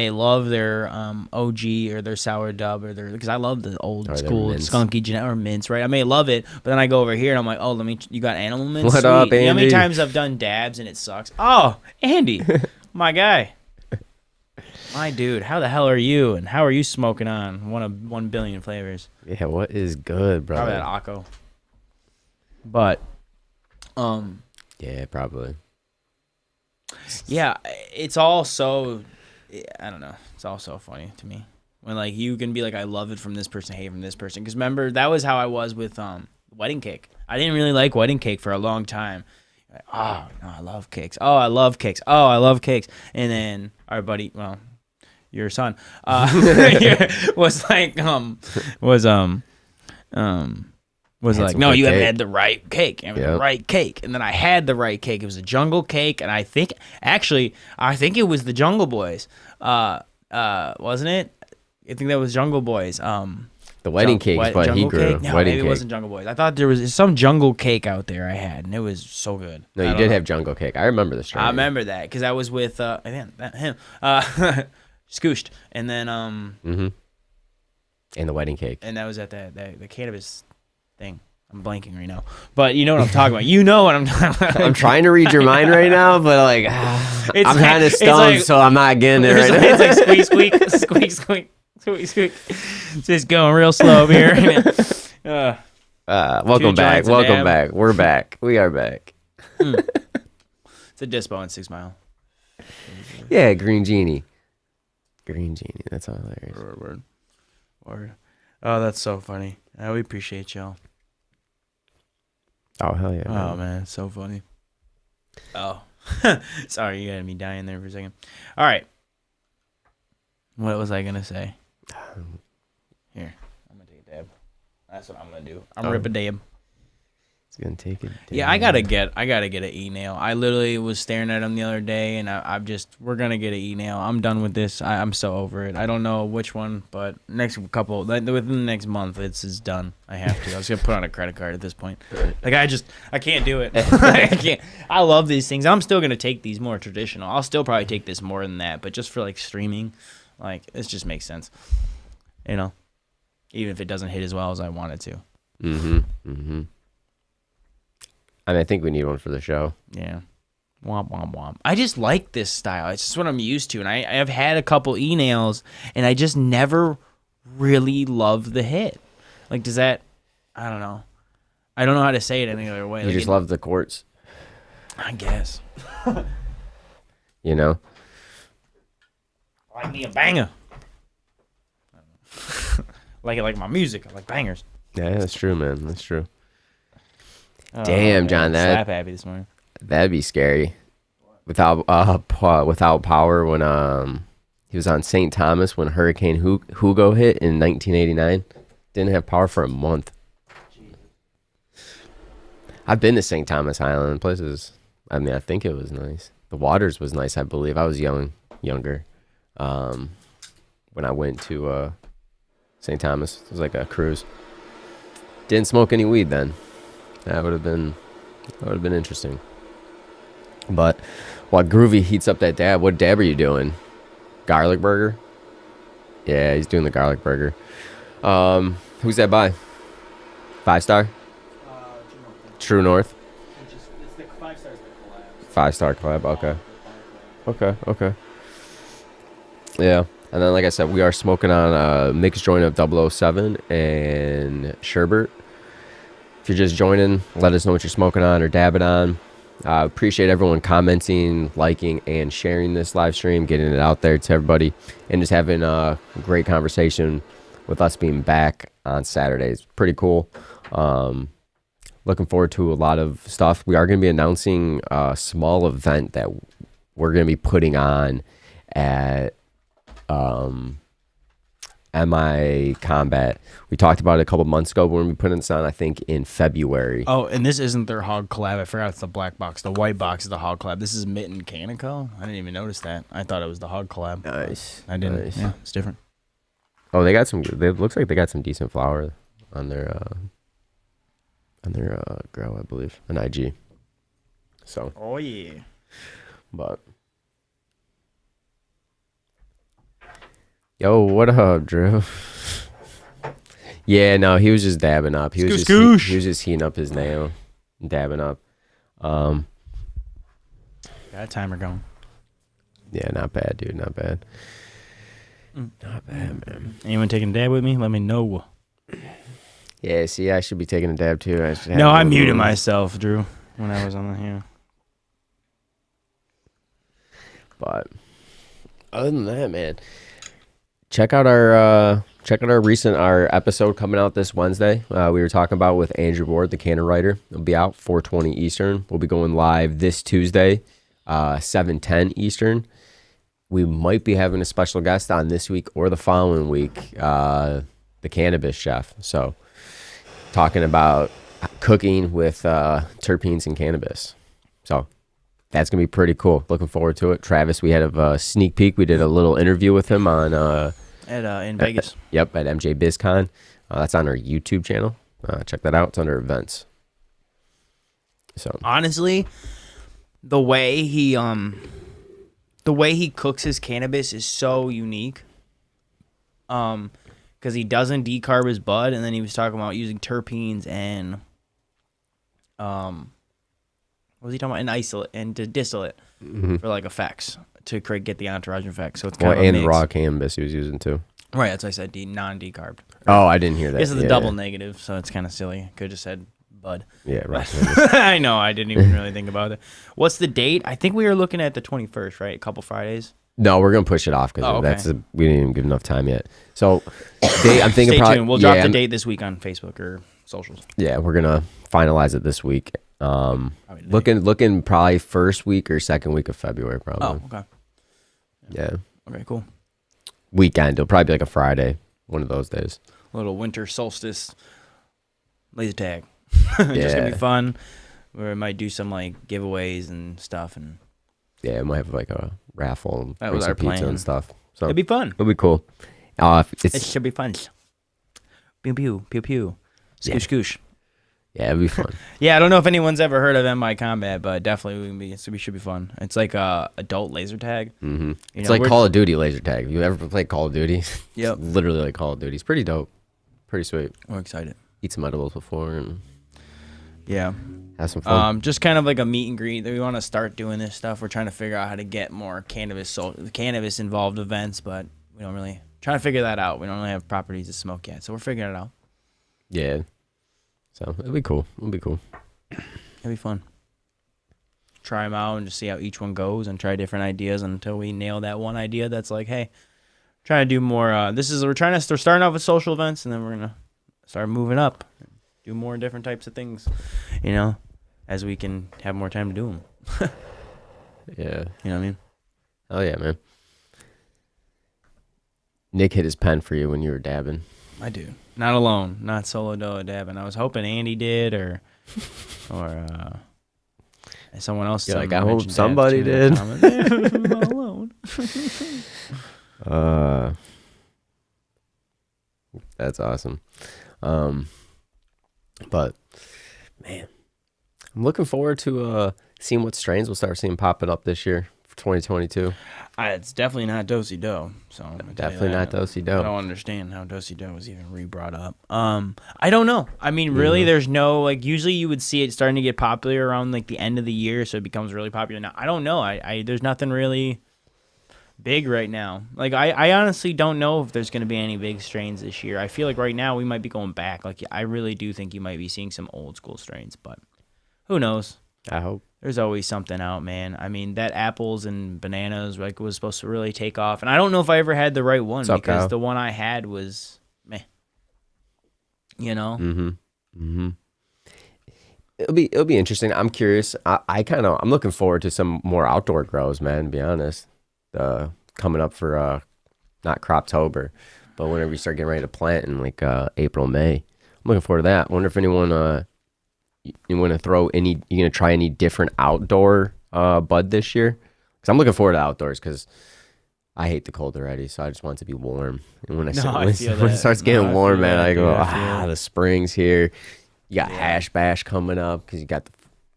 love their OG or their sour dub because I love the old school skunky or mints, right? I may love it, but then I go over here and I'm like, oh, you got animal mints?
What
Sweet.
up, Andy?
You know how many times I've done dabs and it sucks? Oh, Andy, my guy. My dude, how the hell are you? And how are you smoking on 1 billion flavors?
Yeah, what is good, brother?
Probably that Akko. But,
yeah, probably.
Yeah, it's all so... I don't know. It's all so funny to me when like you can be like, I love it from this person, hate it from this person. Because remember, that was how I was with wedding cake. I didn't really like wedding cake for a long time. Like, oh no, I love cakes. Oh, I love cakes. Oh, I love cakes. And then our buddy, well, your son, was like, like, no, you haven't had the right cake. The right cake. And then I had the right cake. It was a Jungle Cake, and I think it was the Jungle Boys. Wasn't it? I think that was Jungle Boys.
The wedding cake is what he grew.
No,
wedding
maybe
cake.
It wasn't Jungle Boys. I thought there was some Jungle Cake out there I had, and it was so good.
No, you did have Jungle Cake. I remember the story.
I remember that because I was with him, Scooshed, and then
and the wedding cake,
and that was at the cannabis thing. I'm blanking right now, but you know what I'm talking about. You know what I'm talking about.
I'm trying to read your mind right now, but like I'm kind of stoned,
like,
so I'm not getting it right now.
It's like squeak, squeak, squeak, squeak, squeak. It's just going real slow over here.
Welcome back. We're back. We are back.
It's a dispo in 6 Mile.
Yeah, Green Genie. That's all hilarious.
Word. Oh, that's so funny. We appreciate y'all.
Oh, hell yeah. Man.
Oh, man, it's so funny. Oh. Sorry, you had me dying there for a second. All right. What was I going to say? Here, I'm going to take a dab. That's what I'm going to do. I'm rip a dab.
It's going to take it.
Yeah, I gotta get an e-nail. I literally was staring at him the other day, and we're gonna get an e-nail. I'm done with this. I'm so over it. I don't know which one, but within the next month, it's done. I have to. I was gonna put on a credit card at this point. Like I can't do it. I can't. I love these things. I'm still gonna take these more traditional. I'll still probably take this more than that, but just for like streaming, like it just makes sense. Even if it doesn't hit as well as I want it to.
I mean, I think we need one for the show.
Yeah. Womp, womp, womp. I just like this style. It's just what I'm used to. And I have had a couple e-nails, and I just never really loved the hit. Like, does that... I don't know. I don't know how to say it any other way.
You just love the quartz.
I guess.
You know?
Like me a banger. like my music. I like bangers.
Yeah, that's true, man. That's true.
Man,
Damn, John,
slap happy this morning.
That'd be scary. Without power when he was on St. Thomas when Hurricane Hugo hit in 1989. Didn't have power for a month. I've been to St. Thomas Island places. I mean, I think it was nice. The waters was nice, I believe. I was younger. When I went to St. Thomas, it was like a cruise. Didn't smoke any weed then. That would have been interesting. But while Groovy heats up that dab, what dab are you doing? Garlic burger? Yeah, he's doing the garlic burger. Who's that by? 5-star? True North.
It's the 5-star collab.
5-star collab. Okay. Yeah. And then, like I said, we are smoking on Nick's joint of 007 and Sherbert. If you're just joining, let us know what you're smoking on or dabbing on. Appreciate everyone commenting, liking, and sharing this live stream, getting it out there to everybody, and just having a great conversation with us being back on Saturdays. Pretty cool. Looking forward to a lot of stuff. We are going to be announcing a small event that we're going to be putting on at MI Combat. We talked about it a couple months ago, but we're going to be putting this on, I think, in February.
Oh, and this isn't their hog collab. I forgot it's the black box. The white box is the hog collab. This is Micannacast. I didn't even notice that. I thought it was the hog collab.
Nice.
I didn't.
Nice.
Yeah, it's different.
Oh, they got some. It looks like they got some decent flour on their grow, I believe, an IG. So.
Oh yeah.
But. Yo, what up, Drew? Yeah, no, he was just dabbing up. He was just heating up his nail, and dabbing up.
Got a timer going.
Yeah, not bad, dude. Not bad. Not bad, man.
Anyone taking a dab with me? Let me know.
Yeah, see, I should be taking a dab too.
I muted myself, Drew, when I was on the here.
But other than that, man, check out our episode coming out this Wednesday. We were talking about with Andrew Ward, the Canon writer. It'll be out 4:20 Eastern. We'll be going live this Tuesday, 7:10 Eastern. We might be having a special guest on this week or the following week, the cannabis chef. So talking about cooking with terpenes and cannabis. So that's going to be pretty cool. Looking forward to it. Travis, we had a sneak peek. We did a little interview with him on
in Vegas.
At MJ BizCon. That's on our YouTube channel. Check that out. It's under events. So
honestly, the way he cooks his cannabis is so unique. Because he doesn't decarb his bud, and then he was talking about using terpenes and what was he talking about? And isolate and to distillate for like effects to get the entourage effect. So it's kind of a mix.
Raw cannabis he was using too.
Right, that's what I said. Non-decarbed.
Oh, I didn't hear that.
This is the double negative, so it's kind of silly. Could have just said bud.
Yeah, right.
I know. I didn't even really think about it. What's the date? I think we were looking at the 21st, right? A couple Fridays.
No, we're gonna push it off because we didn't even give enough time yet. So, I'm thinking
Stay tuned. We'll drop the date this week on Facebook or socials.
Yeah, we're gonna finalize it this week. Looking probably first week or second week of February, probably.
Oh, okay.
Yeah.
Okay, cool.
Weekend. It'll probably be like a Friday, one of those days.
A little winter solstice laser tag. Just gonna be fun. Where we might do some like giveaways and stuff, and
yeah, we might have like a raffle and
that was
some
our
pizza
plan
and stuff. So
it'd be fun.
It'll be cool.
It should be fun. Pew pew pew pew. Scoosh scoosh.
Yeah, it'd be fun.
Yeah, I don't know if anyone's ever heard of MI Combat, but definitely it should be fun. It's like a adult laser tag.
Mm-hmm. It's like Call of Duty laser tag. Have you ever played Call of Duty?
Yep.
It's literally like Call of Duty. It's pretty dope. Pretty sweet.
We're excited.
Eat some edibles before and
yeah,
have some fun.
Just kind of like a meet and greet. We want to start doing this stuff. We're trying to figure out how to get more cannabis involved events, but we don't really trying to figure that out. We don't really have properties to smoke yet, so we're figuring it out.
Yeah. So it'll be cool. It'll be cool.
It'll be fun. Try them out and just see how each one goes and try different ideas until we nail that one idea that's like, hey, trying to do more. We're starting off with social events, and then we're gonna start moving up, do more different types of things, as we can have more time to do them.
Yeah.
You know what I mean?
Oh yeah, man. Nick hit his pen for you when you were dabbing.
I do. Not alone. Not solo dolo dabbing. I was hoping Andy did or someone else.
Yeah, like I hope somebody did.
I'm not alone.
That's awesome. But man, I'm looking forward to seeing what strains we'll start seeing popping up this year for 2022.
It's definitely not Dosey Doe. So
definitely not Dosey Doe.
I don't understand how Dosey Doe was even re-brought up. I don't know. I mean, really, there's no like. Usually, you would see it starting to get popular around like the end of the year, so it becomes really popular. Now, I don't know. I there's nothing really big right now. Like I honestly don't know if there's going to be any big strains this year. I feel like right now we might be going back. Like I really do think you might be seeing some old school strains, but who knows?
I hope.
There's always something out, man. I mean, that apples and bananas like was supposed to really take off, and I don't know if I ever had the right one
What's up,
because
Kyle?
the one I had was meh. You know?
Mm-hmm. It'll be interesting. I'm curious. I'm looking forward to some more outdoor grows, man. To be honest, coming up for not Croptober, but whenever you start getting ready to plant in like April, May, I'm looking forward to that. Wonder if anyone you want to you gonna try any different outdoor bud this year? Because I'm looking forward to outdoors because I hate the cold already, so I just want it to be warm. And when when it starts getting warm, man, I go, the spring's here. You got Hash Bash coming up because you got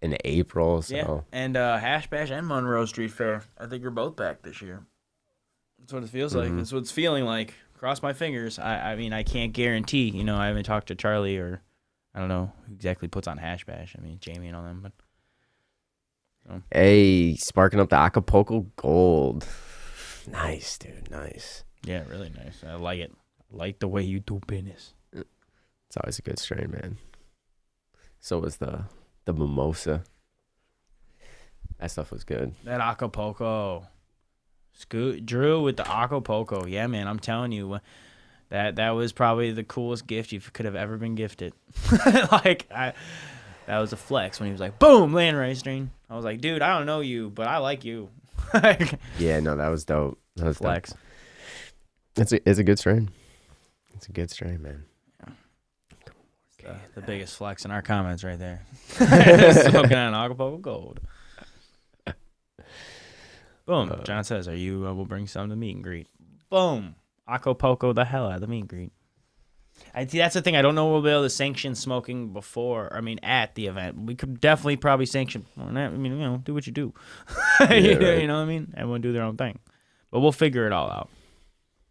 in April. So.
Yeah, and Hash Bash and Monroe Street Fair. I think you're both back this year. That's what it feels like. That's what it's feeling like. Cross my fingers. I mean, I can't guarantee. You know, I haven't talked to Charlie or I don't know who exactly puts on Hash Bash. I mean, Jamie and all them. But
Hey, sparking up the Acapulco Gold. Nice, dude. Nice.
Yeah, really nice. I like it. I like the way you do business.
It's always a good strain, man. So was the mimosa. That stuff was good.
That Acapulco. Drew with the Acapulco. Yeah, man, I'm telling you, that was probably the coolest gift you could have ever been gifted. That was a flex when he was like, boom, land race strain. I was like, dude, I don't know you, but I like you.
Yeah, no, that was dope. That was
flex.
Dope. It's a good strain. It's a good strain, man.
The biggest flex in our comments right there. Smoking on Acapulco Gold. Boom. John says, "Are you? We'll bring some to meet and greet." Boom. Acapulco the hell out of the meet and greet. I see. That's the thing. I don't know if we'll be able to sanction smoking before. I mean, at the event, we could definitely probably sanction. I mean, you know, do what you do.
Yeah,
you
right.
know what I mean? Everyone do their own thing, but we'll figure it all out.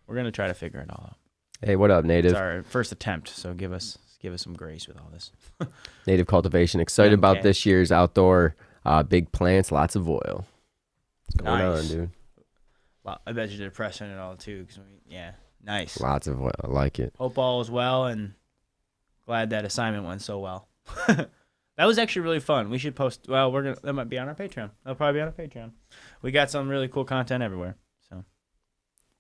We're gonna try to figure it all out.
Hey, what up, Native?
It's our first attempt, so give us some grace with all this.
Native Cultivation. Excited about this year's outdoor big plants, lots of oil. What's going on, dude?
Well, I bet you did press in it all too. Nice.
Lots of oil. I like it.
Hope all is well, and glad that assignment went so well. That was actually really fun. We should post. Well, that might be on our Patreon. That'll probably be on our Patreon. We got some really cool content everywhere. So.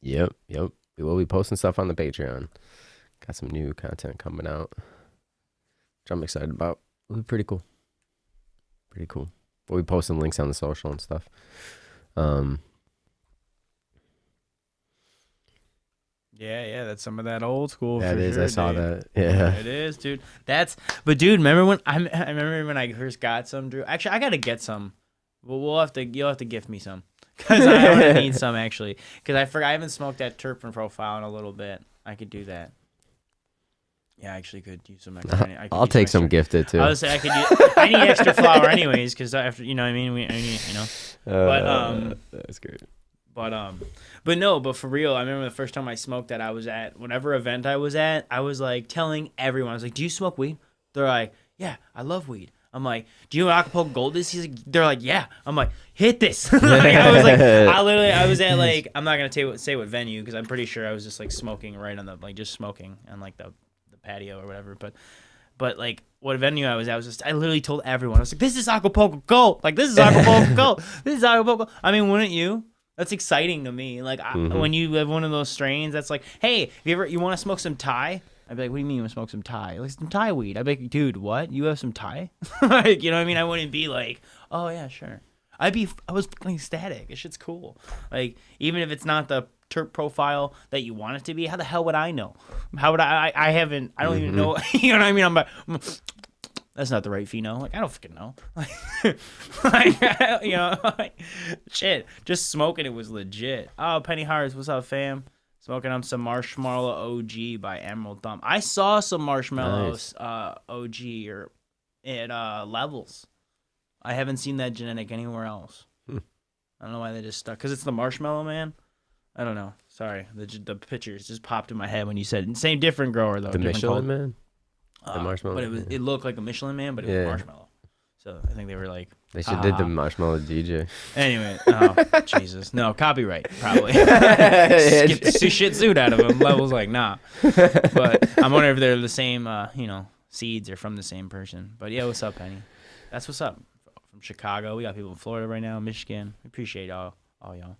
Yep. We will be posting stuff on the Patreon. Got some new content coming out, which I'm excited about. It'll be pretty cool. We'll be posting links on the social and stuff.
Yeah, that's some of that old school.
That is,
sure,
I saw
dude.
that. Yeah,
it is, dude. But dude, remember when I remember when I first got some, Drew? Actually, I gotta get some. Well, you'll have to gift me some because I need some actually. Because I haven't smoked that terpene profile in a little bit. I could do that. Yeah, I actually could use some extra.
I'll take some gifted too.
I was say I need extra flour anyways because after you know what I mean I need you know. But
that's great.
But for real, I remember the first time I smoked that I was at whatever event I was at, I was like telling everyone, I was like, "Do you smoke weed?" They're like, "Yeah, I love weed." I'm like, "Do you know what Acapulco Gold is?" They're like, "Yeah." I'm like, "Hit this!" I was at like, I'm not gonna say what venue because I'm pretty sure I was just like smoking right on just smoking on like the patio or whatever. But like what venue I was at, I literally told everyone, I was like, "This is Acapulco Gold! Like this is Acapulco Gold! This is Acapulco." I mean, wouldn't you? That's exciting to me. Like when you have one of those strains, that's like, "Hey, if you want to smoke some Thai?" I'd be like, "What do you mean you want to smoke some Thai? Like some Thai weed?" I'd be like, "Dude, what? You have some Thai?" Like, you know what I mean? I wouldn't be like, "Oh yeah, sure." I was fucking ecstatic. This shit's cool. Like even if it's not the terp profile that you want it to be, how the hell would I know? How would I don't even know. You know what I mean? I'm like, that's not the right pheno. Like I don't fucking know. You know, shit. Just smoking it was legit. Oh, Penny Hearts, what's up, fam? Smoking on some Marshmallow OG by Emerald Thumb. I saw some Marshmallows OG or at Levels. I haven't seen that genetic anywhere else. I don't know why they just stuck. Because it's the Marshmallow Man? I don't know. Sorry. The pictures just popped in my head when you said it. Same different grower, though.
The Michelin Man?
The Marshmallow. But it looked like a Michelin Man, but it was Marshmallow. So I think they were like,
They should did the marshmallow DJ.
Anyway, oh Jesus, no copyright probably. Get the shit suit out of them. Level's like nah, but I'm wondering if they're the same. Seeds are from the same person. But yeah, what's up, Penny? That's what's up. From Chicago, we got people in Florida right now, Michigan. We appreciate all y'all.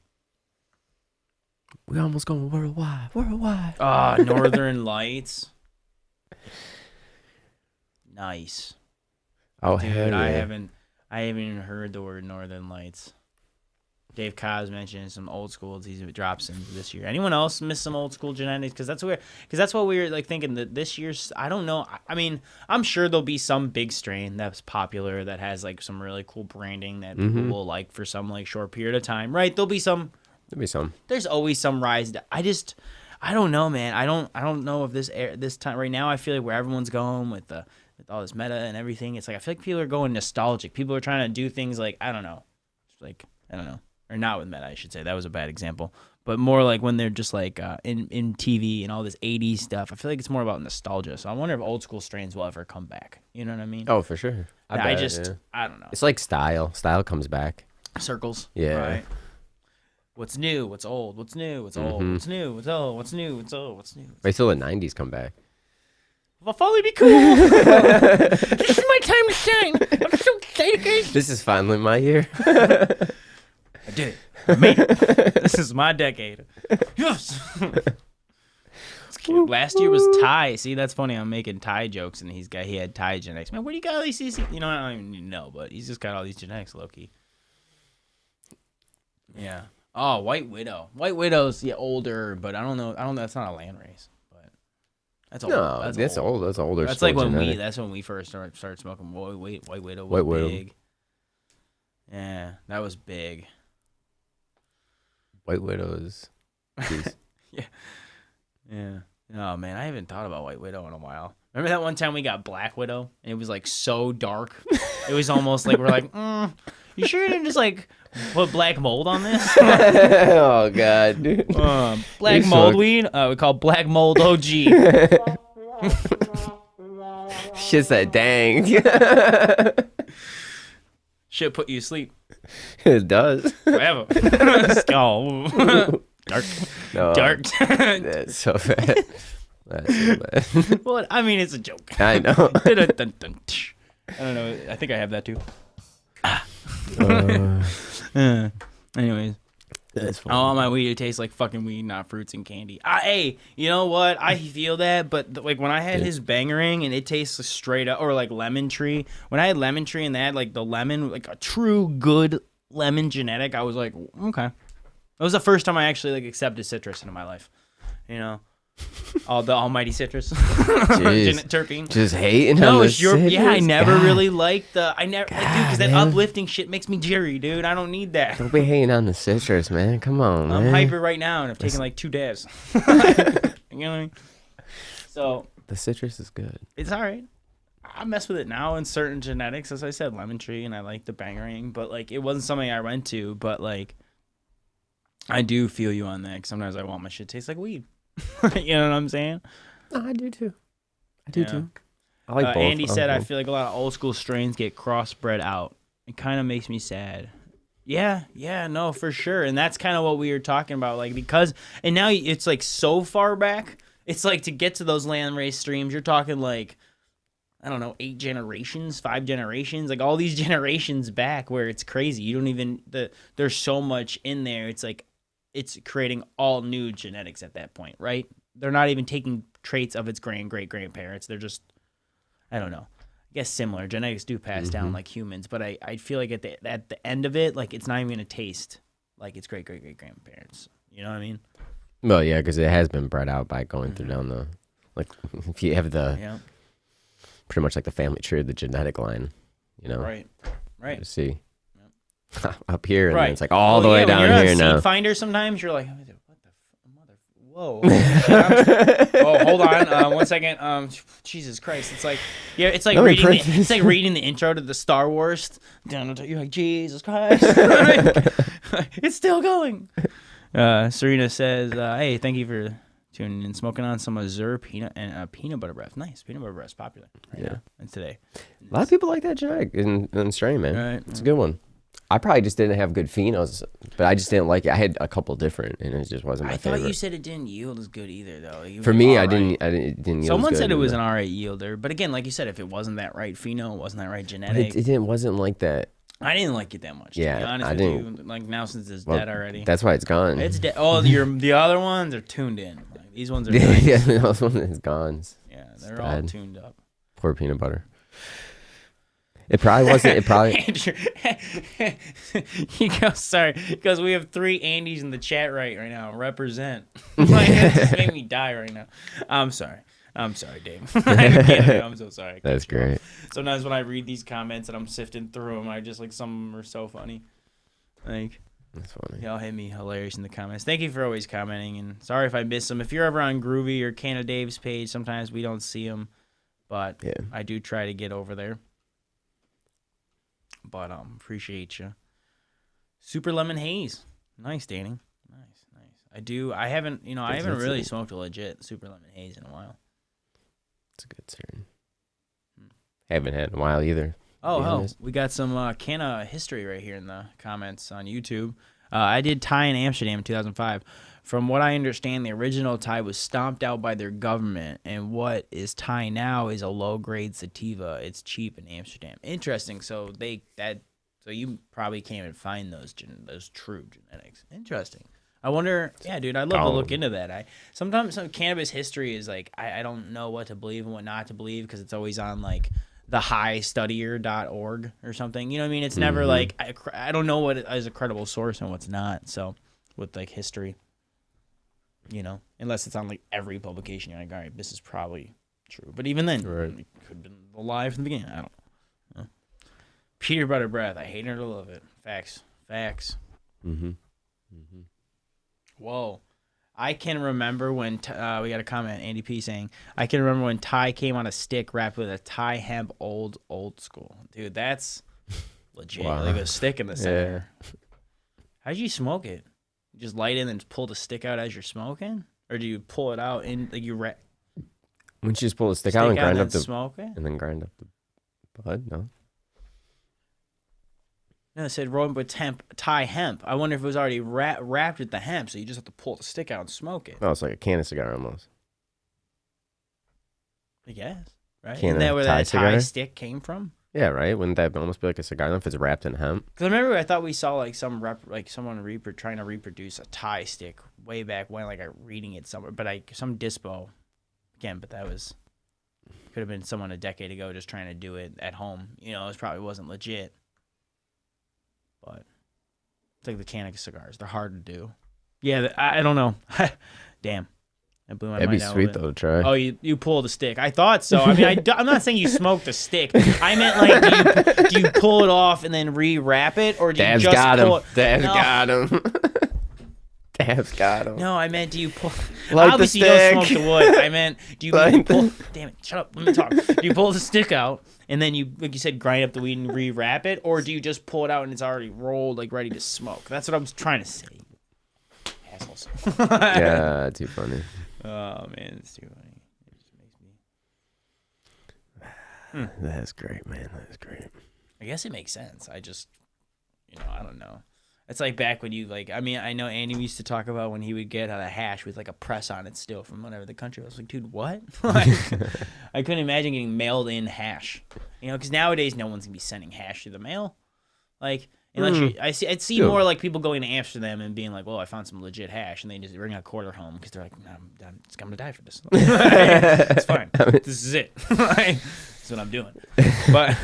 We almost going worldwide.
Northern Lights. Nice.
Oh,
dude,
hell yeah.
I haven't even heard the word Northern Lights. Dave Cobbs mentioned some old school he's drops in this year. Anyone else miss some old school genetics? Because that's what we were like thinking that this year's. I don't know. I mean, I'm sure there'll be some big strain that's popular that has like some really cool branding that people will like for some like short period of time, right? There'll be some. There's always some rise. I don't know, man. I don't know if this time right now. I feel like where everyone's going with all this meta and everything. It's like I feel like people are going nostalgic. People are trying to do things like I don't know, or not with meta. I should say that was a bad example, but more like when they're just like in TV and all this '80s stuff. I feel like it's more about nostalgia. So I wonder if old school strains will ever come back. You know what I mean?
Oh, for sure.
I don't know.
It's like style. Style comes back.
Circles.
Yeah. Right.
What's new? What's old? What's new? What's old? What's new? What's old? What's new? What's old? What's new?
Wait till the 90s come back.
Well, finally be cool. This is my time to shine. I'm so excited, guys.
This is finally my year.
I did it. I made it. This is my decade. Yes. Last year was Ty. See, that's funny. I'm making Ty jokes, and he had Ty genetics. Man, where do you got all these CC? You know, I don't even know, but he's just got all these genetics, low-key. Yeah. Oh, White Widow. White Widow's older, but I don't know. That's not a land race, but that's old.
No, that's old. That's older.
That's like when that's when we first started smoking. White Widow was big. Yeah, that was big.
White Widows.
Yeah. Oh man, I haven't thought about White Widow in a while. Remember that one time we got Black Widow and it was like so dark. It was almost like we're like, you sure you didn't just like put black mold on this?
Oh god, dude.
Black mold weed. We call black mold OG.
Shit's that dang.
Shit put you to sleep.
It does.
Forever. Oh. Dark.
No,
Dark.
That's so bad. That's so bad.
Well, I mean, it's a joke.
I know.
I don't know. I think I have that too. Anyways.
That's funny.
I want my weed to taste like fucking weed, not fruits and candy. Hey, you know what? I feel that, but like when I had his bangering and it tastes straight up, or like lemon tree. When I had lemon tree and they had like the lemon, like a true good lemon genetic, I was like, okay. That was the first time I actually like accepted citrus into my life. You know, all the almighty citrus, terpene.
Just hating.
No,
on
it's
the citrus.
I never
God.
really liked the. I never, like, dude, because that uplifting shit makes me jittery, dude. I don't need that.
Don't be hating on the citrus, man. Come on,
I'm
man.
hyper right now, and I've taken like 2 dabs. You know what I mean? So
the citrus is good.
it's all right. I mess with it now in certain genetics, as I said, lemon tree, and I like the bangering, but like it wasn't something I went to. But like, I do feel you on that. 'Cause sometimes I want my shit to taste like weed. You know what I'm saying?
Oh, I do too. I do too. I like both.
Andy said, I feel like a lot of old school strains get crossbred out. It kind of makes me sad. Yeah, no, for sure. And that's kind of what we were talking about. Like, because, and now it's like so far back. It's like to get to those land race streams, you're talking like, I don't know, 8 generations, 5 generations, like all these generations back where it's crazy. You don't even, there's so much in there. It's like, it's creating all new genetics at that point, right? They're not even taking traits of its great-grandparents. They're just, I don't know. I guess similar. Genetics do pass down like humans, but I feel like at the end of it, like it's not even going to taste like its great-grandparents. You know what I mean?
Well, yeah, because it has been bred out by going through down the, like, if you have the, pretty much like the family tree, the genetic line, you know?
Right.
You see. Up here, and
Right.
then it's like all the way down
when you're
here
on
now.
Seed Finder, sometimes you're like, what the mother? Whoa! Oh, hold on, 1 second. Jesus Christ! It's like, it's like reading the intro to the Star Wars. You're like, Jesus Christ! It's still going. Serena says, "Hey, thank you for
tuning in, smoking on some Azure peanut and peanut butter breath. Nice. Peanut butter breath's popular right
Yeah.
now and today.
A lot of people like that genetic and strain, man.
Right.
It's a good one. I probably just didn't have good phenos, but I just didn't like it. I had a couple different, and it just wasn't my favorite.
I thought you said it didn't yield as good either, though.
For me, I didn't yield
Someone
as good
said it was an alright yielder, but again, like you said, if it wasn't that right pheno, it wasn't that right genetic.
It wasn't like that.
I didn't like it that much.
Yeah,
to be honest
I
with
didn't.
you. Like now, since it's dead already,
That's why it's gone.
it's dead. Oh, the other ones are tuned in. Like, these ones are
yeah,
nice.
yeah, those one is gone.
Yeah, they're all tuned up.
Poor peanut butter. It probably wasn't. It probably.
Andrew, he goes, sorry, because we have 3 Andys in the chat right now. Represent. Like, it just made me die right now. I'm sorry, Dave. I'm so sorry.
That's great.
Sometimes when I read these comments and I'm sifting through them, I just like some of them are so funny. Like,
that's funny.
Y'all hit me hilarious in the comments. Thank you for always commenting, and sorry if I missed them. If you're ever on Groovy or Canada Dave's page, sometimes we don't see them, but
yeah.
I do try to get over there. But appreciate you. Super Lemon Haze. Nice, Danny. Nice. I haven't really smoked a legit Super Lemon Haze in a while.
It's a good turn. Haven't had in a while either.
Oh, we got some Canna history right here in the comments on YouTube. I did Thai in Amsterdam in 2005. From what I understand, the original Thai was stomped out by their government, and what is Thai now is a low-grade sativa. It's cheap in Amsterdam. Interesting. So you probably can't even find those true genetics. Interesting. I wonder. Yeah, dude, I'd love to look into that. Sometimes some cannabis history is like I don't know what to believe and what not to believe because it's always on like thehighstudier.org or something. You know what I mean? It's never like I don't know what is a credible source and what's not. So with like history. You know, unless it's on like every publication, you're like, all right, this is probably true. But even then, it could have been a lie from the beginning. I don't know. Peanut butter breath. I hate it or love it. Facts. Whoa. I can remember when we got a comment, Andy P saying, I can remember when Thai came on a stick wrapped with a Thai hemp old school. Dude, that's legit.
Wow.
Like a stick in the center.
Yeah.
How'd you smoke it? You just light it and then pull the stick out as you're smoking? Or do you pull it out and like
Wouldn't you just pull the stick out and grind up the
smoke it?
And then grind up the bud? No.
No, it said rolling with Thai hemp. I wonder if it was already wrapped with the hemp, so you just have to pull the stick out and smoke it.
Oh, it's like a can of cigar almost.
I guess, right?
Can
Isn't that where
Thai
that Thai
cigar?
stick came from?
Yeah, right. Wouldn't that almost be like a cigar if it's wrapped in hemp?
Because I remember I thought we saw like someone trying to reproduce a Thai stick way back when, like reading it somewhere, but some dispo again. But that could have been someone a decade ago just trying to do it at home. You know, it probably wasn't legit. But it's like the cannabis cigars; they're hard to do. Yeah, I don't know. Damn. That blew my
That'd
mind
be
out
sweet though to try.
Oh, you pull the stick. I thought so. I mean, I'm not saying you smoke the stick. I meant like, do you pull it off and then re-wrap it, or do you just pull it?
Dab's got him. Dab's got him.
No, I meant do you pull?
Light
Obviously,
the
you
stick.
don't smoke the wood. I meant do you pull? Damn it! Shut up. Let me talk. Do you pull the stick out and then you, like you said, grind up the weed and re-wrap it, or do you just pull it out and it's already rolled, like ready to smoke? That's what I was trying to say. Assholes.
Yeah, too funny.
Oh man, it's too funny. It just makes me.
That's great, man. That's great.
I guess it makes sense. I just, I don't know. It's like back when you I know Andy used to talk about when he would get a hash with like a press on it still from whatever the country was. Like, dude, what? Like, I couldn't imagine getting mailed in hash. Because nowadays no one's gonna be sending hash through the mail. Like, unless I'd see more like people going to Amsterdam and being like, well, I found some legit hash, and they just bring a quarter home because they're like, I'm gonna die for this. It's fine. This is it. That's what I'm doing. But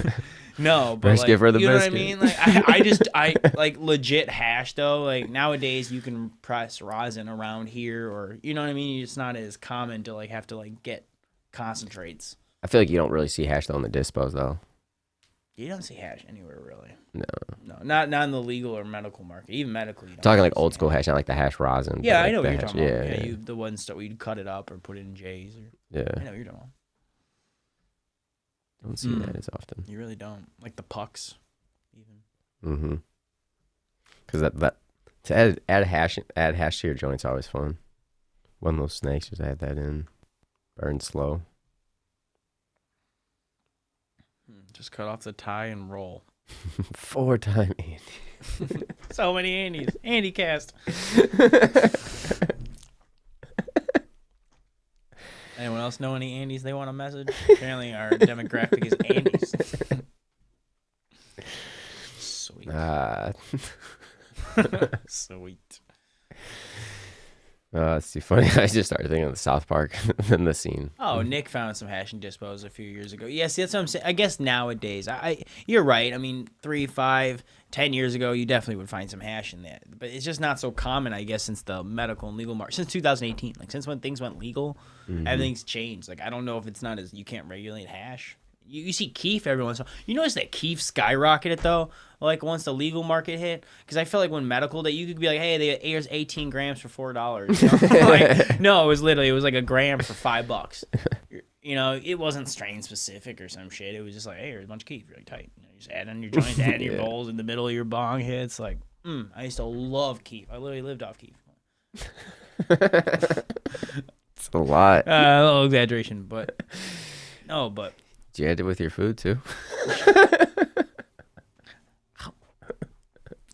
no, but
Biscuit for the
you know
biscuit.
what I mean? Like I like legit hash though. Like nowadays you can press rosin around here, or you know what I mean. It's not as common to like have to like get concentrates.
I feel like you don't really see hash though in the dispos though.
You don't see hash anywhere really.
No,
not in the legal or medical market. Even medically, you don't
talking like
see
old school hash, not like the hash rosin.
Yeah,
but
I know
like
what
the
you're talking
hash-
about.
Yeah,
You the ones that we'd cut it up or put it in J's. Or,
yeah.
I know what you're talking about.
Don't see that as often.
You really don't. Like the pucks, even.
Mm-hmm. Because that to add hash to your joints is always fun. One of those snakes, just add that in. Burn slow.
Just cut off the tie and roll.
4-time Andy.
So many Andys. Andy cast. Anyone else know any Andys they want to message? Apparently our demographic is Andys. Sweet. Sweet.
It's too funny. I just started thinking of the South Park and the scene.
Oh, Nick found some hash and dispos a few years ago. Yes, that's what I'm saying. I guess nowadays, you're right. I mean, 3, 5, 10 years ago, you definitely would find some hash in that. But it's just not so common, I guess, since the medical and legal market. Since 2018. Like, since when things went legal, everything's changed. Like, I don't know if it's not as, you can't regulate hash. You see Keef every once in a while. You notice that Keef skyrocketed, though, like, once the legal market hit? Because I feel like when medical, that you could be like, hey, here's 18 grams for $4. You know? Like, no, it was like a gram for $5. You know, it wasn't strain specific or some shit. It was just like, hey, here's a bunch of Keef. You're like, tight. You know, you just add on your joints, add in your bowls in the middle of your bong hits. Like, I used to love Keef. I literally lived off Keef.
It's a lot.
A little exaggeration, but no, but.
Did you add it with your food, too?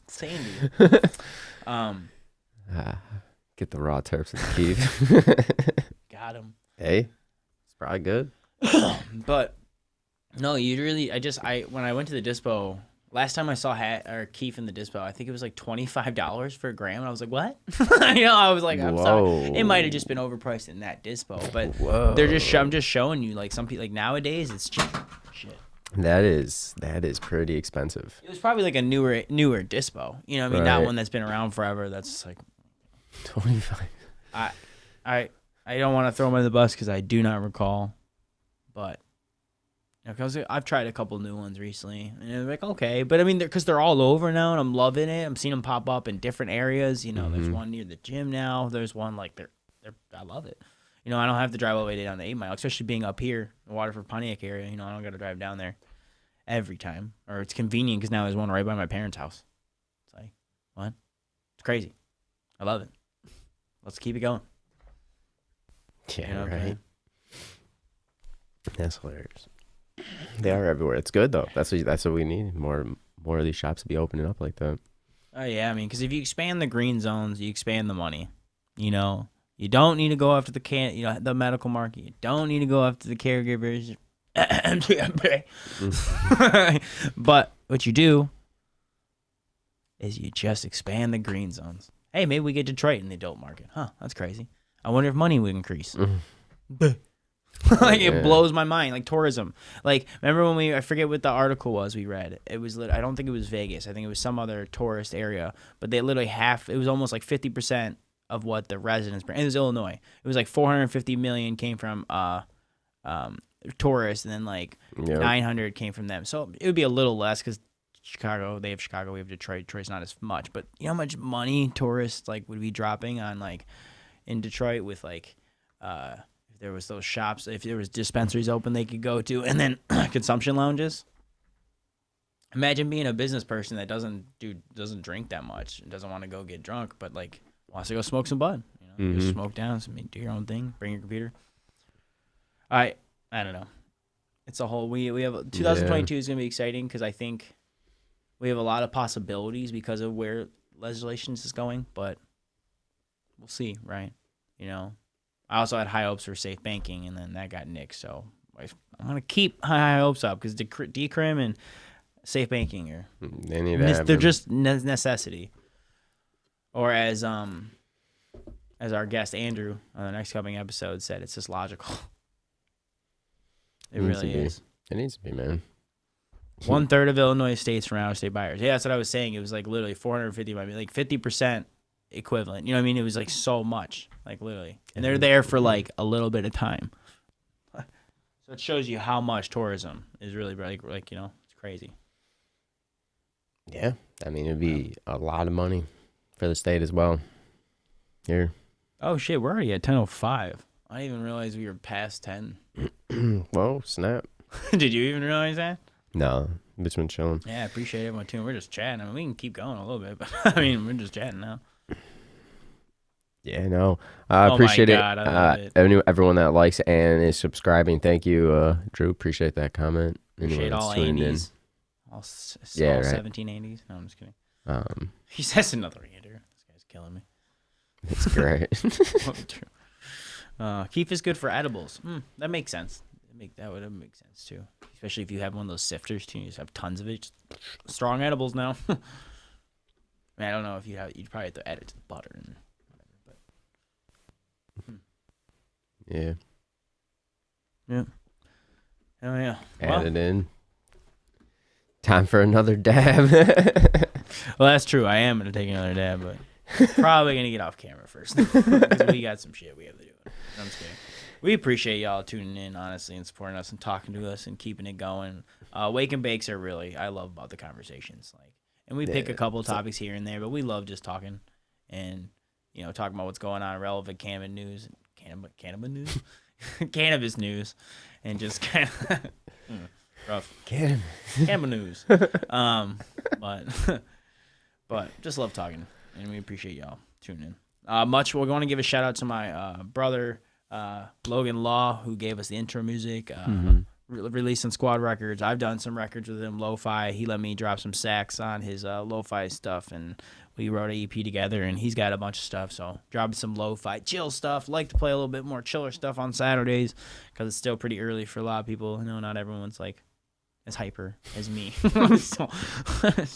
Sandy.
Get the raw terps and the Keef.
Got him.
Hey, it's probably good.
But no, when I went to the dispo last time I saw Keef in the dispo, I think it was like $25 for a gram, and I was like, what? You know, I was like, I'm sorry. It might have just been overpriced in that dispo, but I'm just showing you, like, some people, like, nowadays it's cheap. Shit.
That is pretty expensive.
It was probably like a newer dispo. You know what I mean? Not one that's been around forever. That's just like
25.
I don't want to throw him under the bus because I do not recall, but because I've tried a couple new ones recently, and they're like, okay, but I mean, because they're all over now, and I'm loving it. I'm seeing them pop up in different areas. You know, there's one near the gym now. There's one like I love it. You know, I don't have to drive all the way down the 8 Mile, especially being up here, the Waterford Pontiac area. You know, I don't got to drive down there every time, or it's convenient because now there's one right by my parents' house. It's like, what? It's crazy. I love it. Let's keep it going.
Yeah,
you know,
right.
okay?
That's hilarious. They are everywhere. It's good though. That's what we need. More of these shops to be opening up like that.
Oh yeah, I mean, because if you expand the green zones, you expand the money. You know, you don't need to go after the medical market. You don't need to go after the caregivers. But what you do is you just expand the green zones. Hey, maybe we get Detroit in the adult market. Huh, that's crazy. I wonder if money would increase. Like, it blows my mind. Like, tourism. Like, remember when I forget what the article was we read. It was, I don't think it was Vegas. I think it was some other tourist area. But they literally it was almost like 50% of what the residents bring. It was Illinois. It was like 450 million came from tourists, and then like 900 came from them. So it would be a little less because they have Chicago, we have Detroit. Detroit's not as much. But you know how much money tourists like would be dropping on like in Detroit with like if there was those shops, if there was dispensaries open they could go to, and then consumption lounges. Imagine being a business person that doesn't drink that much and doesn't want to go get drunk, but like wants to go smoke some bud. You know, just smoke down, do your own thing, bring your computer. I don't know. It's a whole we have 2022 is gonna be exciting because I think we have a lot of possibilities because of where legislation is going, but we'll see, right? You know, I also had high hopes for safe banking, and then that got nixed. So I'm gonna keep high hopes up because decrim and safe banking are they're just necessity. Or as our guest Andrew on the next coming episode said, it's just logical. It really is.
It needs to be, man.
1/3 of Illinois states from out-of-state buyers. Yeah, that's what I was saying. It was like literally 450, like 50% equivalent. You know what I mean? It was like so much, like literally, and they're there for like a little bit of time. So it shows you how much tourism is really like you know, it's crazy.
Yeah, I mean it'd be a lot of money for the state as well. Here. Oh
shit, we're already at 10:05. I didn't even realize we were past 10.
Whoa, snap.
Did you even realize that?
No, bitch been chilling.
Yeah, I appreciate everyone tuning. We're just chatting. I mean, we can keep going a little bit, but I mean, we're just chatting now.
Yeah, no.
Oh my
Appreciate
God, I love
it.
it.
Everyone that likes and is subscribing, thank you, Drew. Appreciate that comment.
Appreciate
Anyone that's
all
tuning in.
Andes. All
Yeah, right.
17 Andes. No, I'm just kidding.
Um,
He says another Ander. This guy's killing me.
it's great.
Keef is good for edibles. That makes sense. That would make sense too. Especially if you have one of those sifters too. You just have tons of it. Just strong edibles now. I mean, I don't know if you'd probably have to add it to the butter and whatever. But
Yeah.
yeah. Oh yeah.
Add it in. Time for another dab.
Well, that's true. I am gonna take another dab, but probably gonna get off camera first because we got some shit we have to do. I'm just kidding. We appreciate y'all tuning in, honestly, and supporting us and talking to us and keeping it going. Wake and bakes are really I love about the conversations, and we pick a couple topics here and there, but we love just talking and talking about what's going on, relevant cannabis news, cannabis news, and just kind of rough cannabis news. But just love talking, and we appreciate y'all tuning in. We're going to give a shout out to my brother. Logan Law, who gave us the intro music, released on Squad Records. I've done some records with him, lo-fi. He let me drop some sax on his lo-fi stuff, and we wrote an EP together, and he's got a bunch of stuff, so dropping some lo-fi chill stuff. Like to play a little bit more chiller stuff on Saturdays, because it's still pretty early for a lot of people. Not everyone's as hyper as me.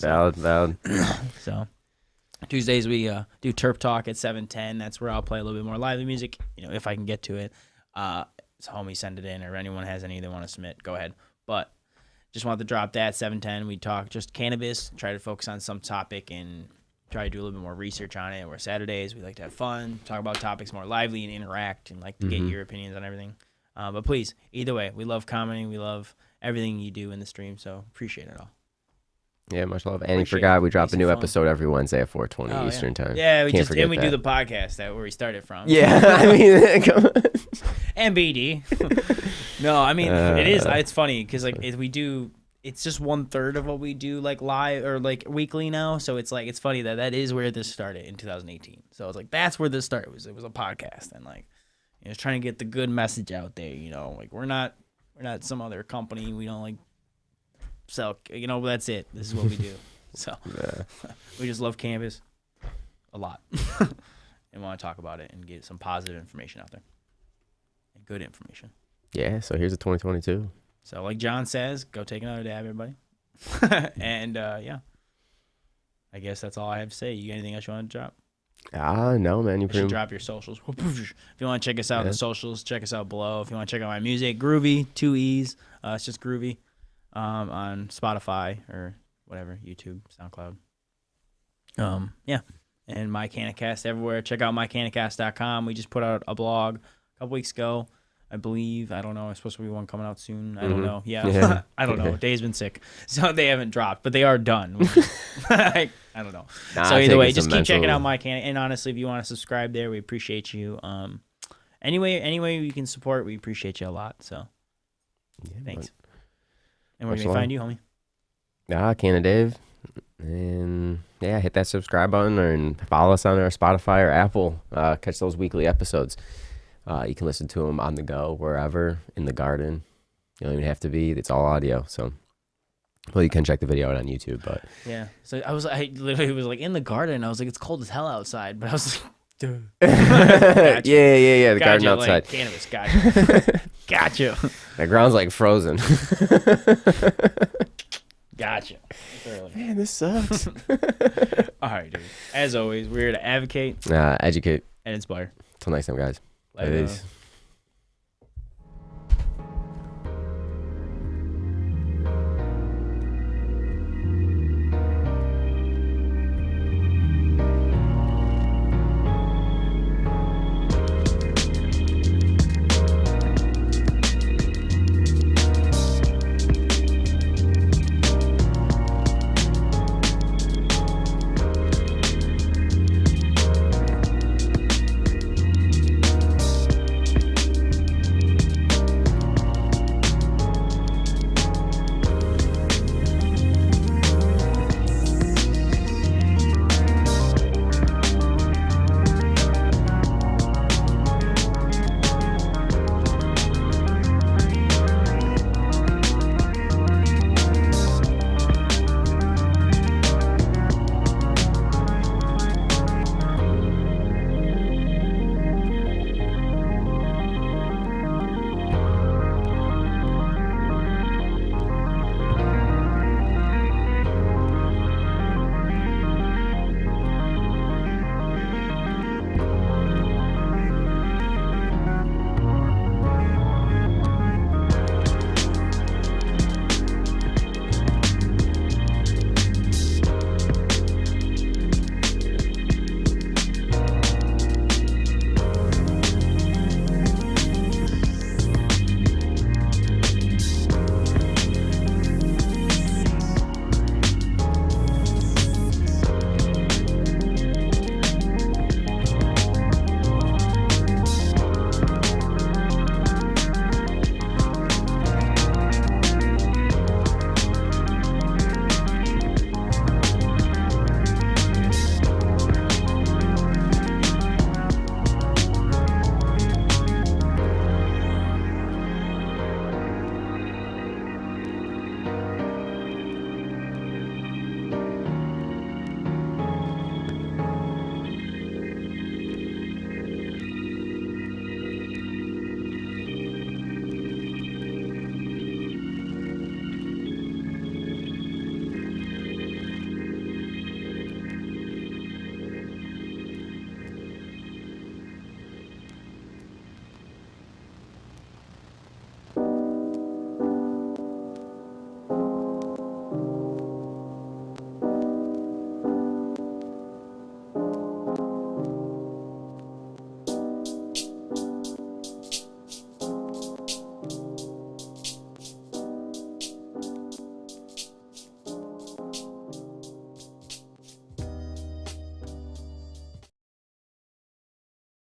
Valid.
So Tuesdays we do Terp Talk at 7:10. That's where I'll play a little bit more lively music, if I can get to it. So homie, send it in, or anyone has any they want to submit, go ahead. But just want to drop that 7:10. We talk just cannabis, try to focus on some topic and try to do a little bit more research on it. Where Saturdays we like to have fun, talk about topics more lively and interact, and like to get your opinions on everything. But please, either way, we love commenting, we love everything you do in the stream, so appreciate it all.
Yeah, much love. And you forgot we drop a new episode every Wednesday at 4:20 Eastern time.
Yeah, we
do
the podcast where we started from.
Yeah, I mean, come on.
And BD. No, I mean it is. It's funny because we do. It's just 1/3 of what we do live or weekly now. So it's funny that is where this started in 2018. So it's that's where this started. It was a podcast and just trying to get the good message out there. We're not some other company. We don't sell, that's it. This is what we do. So we just love cannabis a lot and want to talk about it and get some positive information out there and good information.
Yeah, so here's a 2022.
So like John says, go take another dab, everybody. And yeah, I guess that's all I have to say. You got anything else you want to drop?
No, man. You
should drop your socials. If you want to check us out on the socials, check us out below. If you want to check out my music, Groovy, 2 E's. It's just Groovy. On Spotify or whatever, YouTube, SoundCloud. Yeah. And Micannacast everywhere. Check out Micannacast.com. We just put out a blog a couple weeks ago, I believe. I don't know. It's supposed to be one coming out soon. I don't know. Yeah. I don't know. Dave's been sick, so they haven't dropped, but they are done. I don't know. So either way, just keep checking out Micannacast. And honestly, if you want to subscribe there, we appreciate you. Anyway you can support, we appreciate you a lot. So thanks. And where can we find you, homie?
Canna Dave. And yeah, hit that subscribe button and follow us on our Spotify or Apple. Catch those weekly episodes. You can listen to them on the go, wherever, in the garden. You don't even have to be. It's all audio. So, well, you can check the video out on YouTube. But
yeah, so I literally was in the garden. I was it's cold as hell outside, but I was duh.
Gotcha. Yeah. The garden outside.
Cannabis, gotcha. Gotcha.
The ground's frozen.
Gotcha.
Man, this sucks.
All right, dude. As always, we're here to advocate,
Educate,
and inspire.
Till next time, guys.
Later.
Peace.